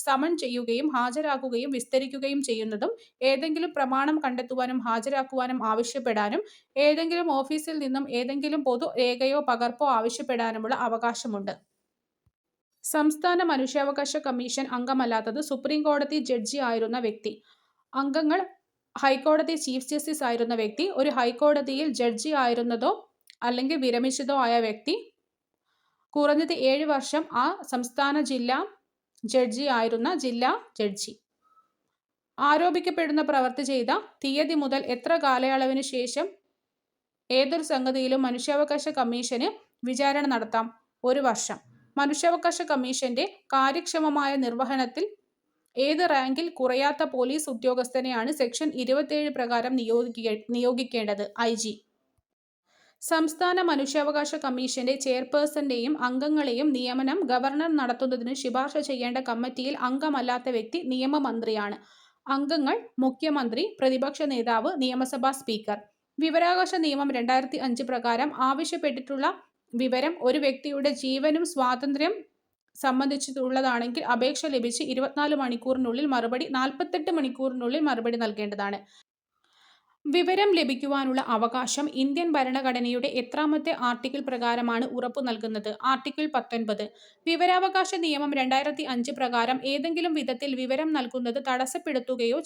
സമൺ ചെയ്യുകയും ഹാജരാക്കുകയും വിസ്തരിക്കുകയും ചെയ്യുന്നതും ഏതെങ്കിലും പ്രമാണം കണ്ടെത്തുവാനും ഹാജരാക്കുവാനും ആവശ്യപ്പെടാനും ഏതെങ്കിലും ഓഫീസിൽ നിന്നും ഏതെങ്കിലും പൊതു രേഖയോ പകർപ്പോ ആവശ്യപ്പെടാനുമുള്ള അവകാശമുണ്ട്. സംസ്ഥാന മനുഷ്യാവകാശ കമ്മീഷൻ അംഗമല്ലാത്തത് സുപ്രീം കോടതി ജഡ്ജി ആയിരുന്ന വ്യക്തി. അംഗങ്ങൾ ഹൈക്കോടതി ചീഫ് ജസ്റ്റിസ് ആയിരുന്ന വ്യക്തി, ഒരു ഹൈക്കോടതിയിൽ ജഡ്ജി ആയിരുന്നതോ അല്ലെങ്കിൽ വിരമിച്ചതോ ആയ വ്യക്തി, കുറഞ്ഞത് 7 വർഷം ആ സംസ്ഥാന ജില്ലാ ജഡ്ജി ആയിരുന്ന ജില്ലാ ജഡ്ജി. ആരോപിക്കപ്പെടുന്ന പ്രവൃത്തി ചെയ്ത തീയതി മുതൽ എത്ര കാലയളവിന് ശേഷം ഏതൊരു സംഗതിയിലും മനുഷ്യാവകാശ കമ്മീഷന് വിചാരണ നടത്താം? 1 വർഷം. മനുഷ്യാവകാശ കമ്മീഷന്റെ കാര്യക്ഷമമായ നിർവഹണത്തിൽ ഏത് റാങ്കിൽ കുറയാത്ത പോലീസ് ഉദ്യോഗസ്ഥനെയാണ് സെക്ഷൻ 27 പ്രകാരം നിയോഗിക്കേണ്ടത്? IG. സംസ്ഥാന മനുഷ്യാവകാശ കമ്മീഷന്റെ ചെയർപേഴ്സന്റെയും അംഗങ്ങളെയും നിയമനം ഗവർണർ നടത്തുന്നതിന് ശുപാർശ ചെയ്യേണ്ട കമ്മിറ്റിയിൽ അംഗമല്ലാത്ത വ്യക്തി നിയമമന്ത്രിയാണ്. അംഗങ്ങൾ മുഖ്യമന്ത്രി, പ്രതിപക്ഷ നേതാവ്, നിയമസഭാ സ്പീക്കർ. വിവരാവകാശ നിയമം 2005 പ്രകാരം ആവശ്യപ്പെട്ടിട്ടുള്ള വിവരം ഒരു വ്യക്തിയുടെ ജീവനും സ്വാതന്ത്ര്യം സംബന്ധിച്ചിട്ടുള്ളതാണെങ്കിൽ അപേക്ഷ ലഭിച്ച് 24 മണിക്കൂറിനുള്ളിൽ മറുപടി 48 മണിക്കൂറിനുള്ളിൽ മറുപടി നൽകേണ്ടതാണ്. വിവരം ലഭിക്കുവാനുള്ള അവകാശം ഇന്ത്യൻ ഭരണഘടനയുടെ എത്രാമത്തെ ആർട്ടിക്കിൾ പ്രകാരമാണ് ഉറപ്പു നൽകുന്നത്? ആർട്ടിക്കിൾ 19. വിവരാവകാശ നിയമം 2005 പ്രകാരം ഏതെങ്കിലും വിധത്തിൽ വിവരം നൽകുന്നത് തടസ്സപ്പെടുത്തുകയോ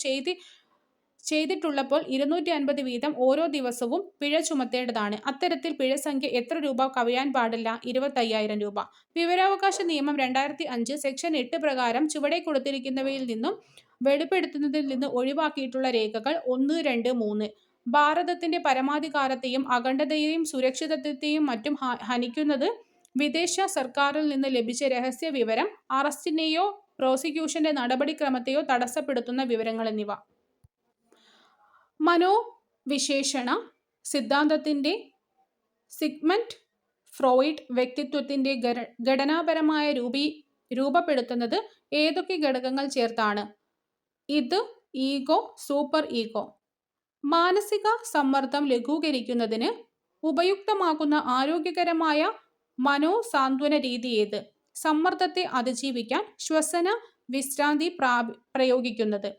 ചെയ്തിട്ടുള്ളപ്പോൾ 250 വീതം ഓരോ ദിവസവും പിഴ ചുമത്തേണ്ടതാണ്. അത്തരത്തിൽ പിഴസംഖ്യ എത്ര രൂപ കവിയാൻ പാടില്ല? 25,000 രൂപ. വിവരാവകാശ നിയമം 2005 സെക്ഷൻ 8 പ്രകാരം ചുവടെ കൊടുത്തിരിക്കുന്നവയിൽ നിന്നും വെളിപ്പെടുത്തുന്നതിൽ നിന്ന് ഒഴിവാക്കിയിട്ടുള്ള രേഖകൾ 1, 2, 3. ഭാരതത്തിന്റെ പരമാധികാരത്തെയും അഖണ്ഡതയെയും സുരക്ഷിതത്വത്തെയും മറ്റും ഹനിക്കുന്നത് വിദേശ സർക്കാരിൽ നിന്ന് ലഭിച്ച രഹസ്യ വിവരം, അറസ്റ്റിനെയോ പ്രോസിക്യൂഷന്റെ നടപടിക്രമത്തെയോ തടസ്സപ്പെടുത്തുന്ന വിവരങ്ങൾ എന്നിവ. മനോവിശേഷണ സിദ്ധാന്തത്തിന്റെ സിഗ്മണ്ട് ഫ്രോയിഡ് വ്യക്തിത്വത്തിന്റെ ഘടനാപരമായ രൂപപ്പെടുത്തുന്നത് ഏതൊക്കെ ഘടകങ്ങൾ ചേർത്താണ്? ഇത്, ഈഗോ, സൂപ്പർ ഈഗോ. മാനസിക സമ്മർദ്ദം ലഘൂകരിക്കുന്നതിന് ഉപയുക്തമാക്കുന്ന ആരോഗ്യകരമായ മനോസാന്ത്വന രീതി ഏത്? സമ്മർദ്ദത്തെ അതിജീവിക്കാൻ ശ്വസന വിശ്രാന്തി പ്രയോഗിക്കുന്നത്.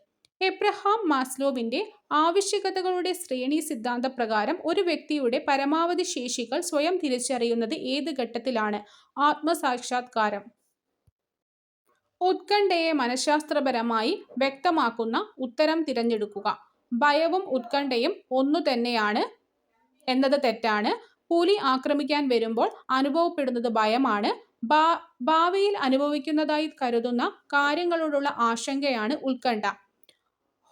എബ്രഹാം മാസ്ലോവിന്റെ ആവശ്യകതകളുടെ ശ്രേണി സിദ്ധാന്തപ്രകാരം ഒരു വ്യക്തിയുടെ പരമാവധി ശേഷികൾ സ്വയം തിരിച്ചറിയുന്നത് ഏത് ഘട്ടത്തിലാണ്? ആത്മസാക്ഷാത്കാരം. ഉത്കണ്ഠയെ മനഃശാസ്ത്രപരമായി വ്യക്തമാക്കുന്ന ഉത്തരം തിരഞ്ഞെടുക്കുക. ഭയവും ഉത്കണ്ഠയും ഒന്നു തന്നെയാണ് എന്നത് തെറ്റാണ്. പുലി ആക്രമിക്കാൻ വരുമ്പോൾ അനുഭവപ്പെടുന്നത് ഭയമാണ്. ഭാവിയിൽ അനുഭവിക്കുന്നതായി കരുതുന്ന കാര്യങ്ങളോടുള്ള ആശങ്കയാണ് ഉത്കണ്ഠ.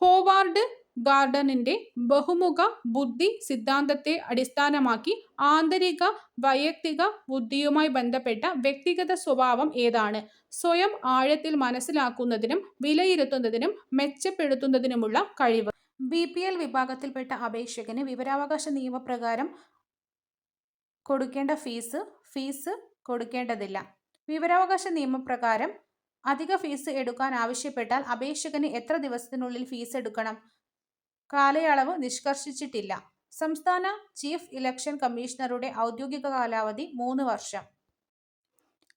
ഹോവാർഡ് ഗാർഡനറിന്റെ ബഹുമുഖ ബുദ്ധി സിദ്ധാന്തത്തെ അടിസ്ഥാനമാക്കി ആന്തരിക വൈയക്തിക ബുദ്ധിയുമായി ബന്ധപ്പെട്ട വ്യക്തിഗത സ്വഭാവം ഏതാണ്? സ്വയം ആഴത്തിൽ മനസ്സിലാക്കുന്നതിനും വിലയിരുത്തുന്നതിനും മെച്ചപ്പെടുത്തുന്നതിനുമുള്ള കഴിവ്. BPL വിഭാഗത്തിൽപ്പെട്ട അപേക്ഷകന് വിവരാവകാശ നിയമപ്രകാരം കൊടുക്കേണ്ട ഫീസ് കൊടുക്കേണ്ടതില്ല. വിവരാവകാശ നിയമപ്രകാരം അധിക ഫീസ് എടുക്കാൻ ആവശ്യപ്പെട്ടാൽ അപേക്ഷകന് എത്ര ദിവസത്തിനുള്ളിൽ ഫീസ് എടുക്കണം? കാലയളവ് നിഷ്കർഷിച്ചിട്ടില്ല. സംസ്ഥാന ചീഫ് ഇലക്ഷൻ കമ്മീഷണറുടെ ഔദ്യോഗിക കാലാവധി 3 വർഷം.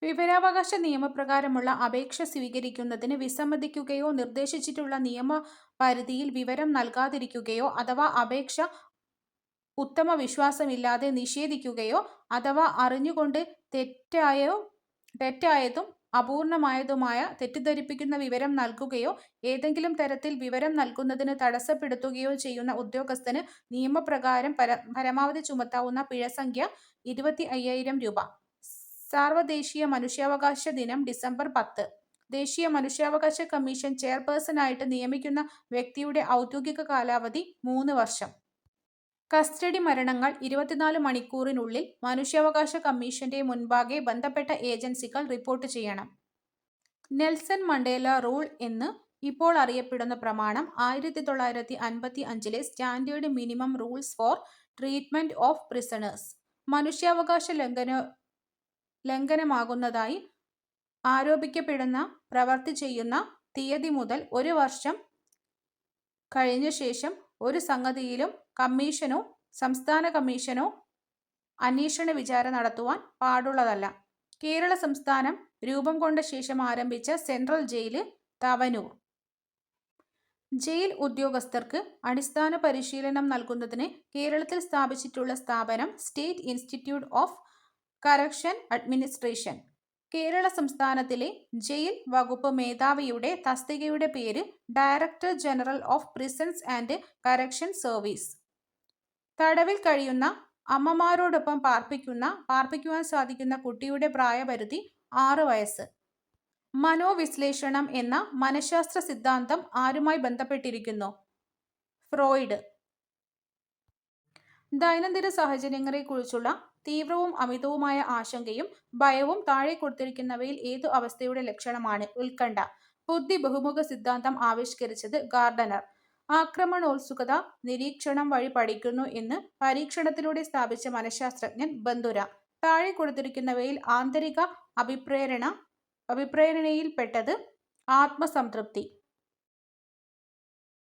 വിവരാവകാശ നിയമപ്രകാരമുള്ള അപേക്ഷ സ്വീകരിക്കുന്നതിന് വിസമ്മതിക്കുകയോ നിർദ്ദേശിച്ചിട്ടുള്ള നിയമപരിധിയിൽ വിവരം നൽകാതിരിക്കുകയോ അഥവാ അപേക്ഷ ഉത്തമ വിശ്വാസമില്ലാതെ നിഷേധിക്കുകയോ അഥവാ അറിഞ്ഞുകൊണ്ട് തെറ്റായതും അപൂർണമായതുമായ തെറ്റിദ്ധരിപ്പിക്കുന്ന വിവരം നൽകുകയോ ഏതെങ്കിലും തരത്തിൽ വിവരം നൽകുന്നതിന് തടസ്സപ്പെടുത്തുകയോ ചെയ്യുന്ന ഉദ്യോഗസ്ഥന് നിയമപ്രകാരം പരമാവധി ചുമത്താവുന്ന പിഴസംഖ്യ 25,000 രൂപ. സാർവദേശീയ മനുഷ്യാവകാശ ദിനം ഡിസംബർ 10. ദേശീയ മനുഷ്യാവകാശ കമ്മീഷൻ ചെയർപേഴ്സണായിട്ട് നിയമിക്കുന്ന വ്യക്തിയുടെ ഔദ്യോഗിക കാലാവധി 3 വർഷം. കസ്റ്റഡി മരണങ്ങൾ 24 മണിക്കൂറിനുള്ളിൽ മനുഷ്യാവകാശ കമ്മീഷന്റെ മുൻപാകെ ബന്ധപ്പെട്ട ഏജൻസികൾ റിപ്പോർട്ട് ചെയ്യണം. നെൽസൺ മണ്ടേല റൂൾ എന്ന് ഇപ്പോൾ അറിയപ്പെടുന്ന പ്രമാണം 1955 standard minimum rules for treatment of prisoners മനുഷ്യാവകാശ ലംഘനമാകുന്നതായി ആരോപിക്കപ്പെടുന്ന പ്രവൃത്തി ചെയ്യുന്ന തീയതി മുതൽ 1 വർഷം കഴിഞ്ഞ ശേഷം ഒരു സംഗതിയിലും കമ്മീഷനോ സംസ്ഥാന കമ്മീഷനോ അന്വേഷണ വിചാരണ നടത്തുവാൻ പാടുള്ളതല്ല. കേരള സംസ്ഥാനം രൂപം കൊണ്ട ശേഷം ആരംഭിച്ച സെൻട്രൽ ജയിൽ തവനൂർ. ജയിൽ ഉദ്യോഗസ്ഥർക്ക് അടിസ്ഥാന പരിശീലനം നൽകുന്നതിന് കേരളത്തിൽ സ്ഥാപിച്ചിട്ടുള്ള സ്ഥാപനം state institute of correction administration. Kerala സംസ്ഥാനത്തിലെ ജയിൽ വകുപ്പ് മേധാവിയുടെ തസ്തികയുടെ പേര് director general of prisons and correction service. തടവിൽ കഴിയുന്ന അമ്മമാരോടൊപ്പം പാർപ്പിക്കുവാൻ സാധിക്കുന്ന കുട്ടിയുടെ പ്രായപരിധി 6 വയസ്സ്. മനോവിശ്ലേഷണം എന്ന മനഃശാസ്ത്ര സിദ്ധാന്തം ആരുമായി ബന്ധപ്പെട്ടിരിക്കുന്നു? ഫ്രോയിഡ്. ദൈനംദിന സാഹചര്യങ്ങളെക്കുറിച്ചുള്ള തീവ്രവും അമിതവുമായ ആശങ്കയും ഭയവും താഴെ കൊടുത്തിരിക്കുന്നവയിൽ ഏതു അവസ്ഥയുടെ ലക്ഷണമാണ്? ഉത്കണ്ഠ. ബുദ്ധി ബഹുമുഖ സിദ്ധാന്തം ആവിഷ്കരിച്ചത് ഗാർഡനർ. ആക്രമണോത്സുകത നിരീക്ഷണം വഴി പഠിക്കുന്നു എന്ന് പരീക്ഷണത്തിലൂടെ സ്ഥാപിച്ച മനഃശാസ്ത്രജ്ഞൻ ബന്ദുര. താഴെ കൊടുത്തിരിക്കുന്നവയിൽ ആന്തരിക അഭിപ്രേരണയിൽപ്പെട്ടത് ആത്മസംതൃപ്തി.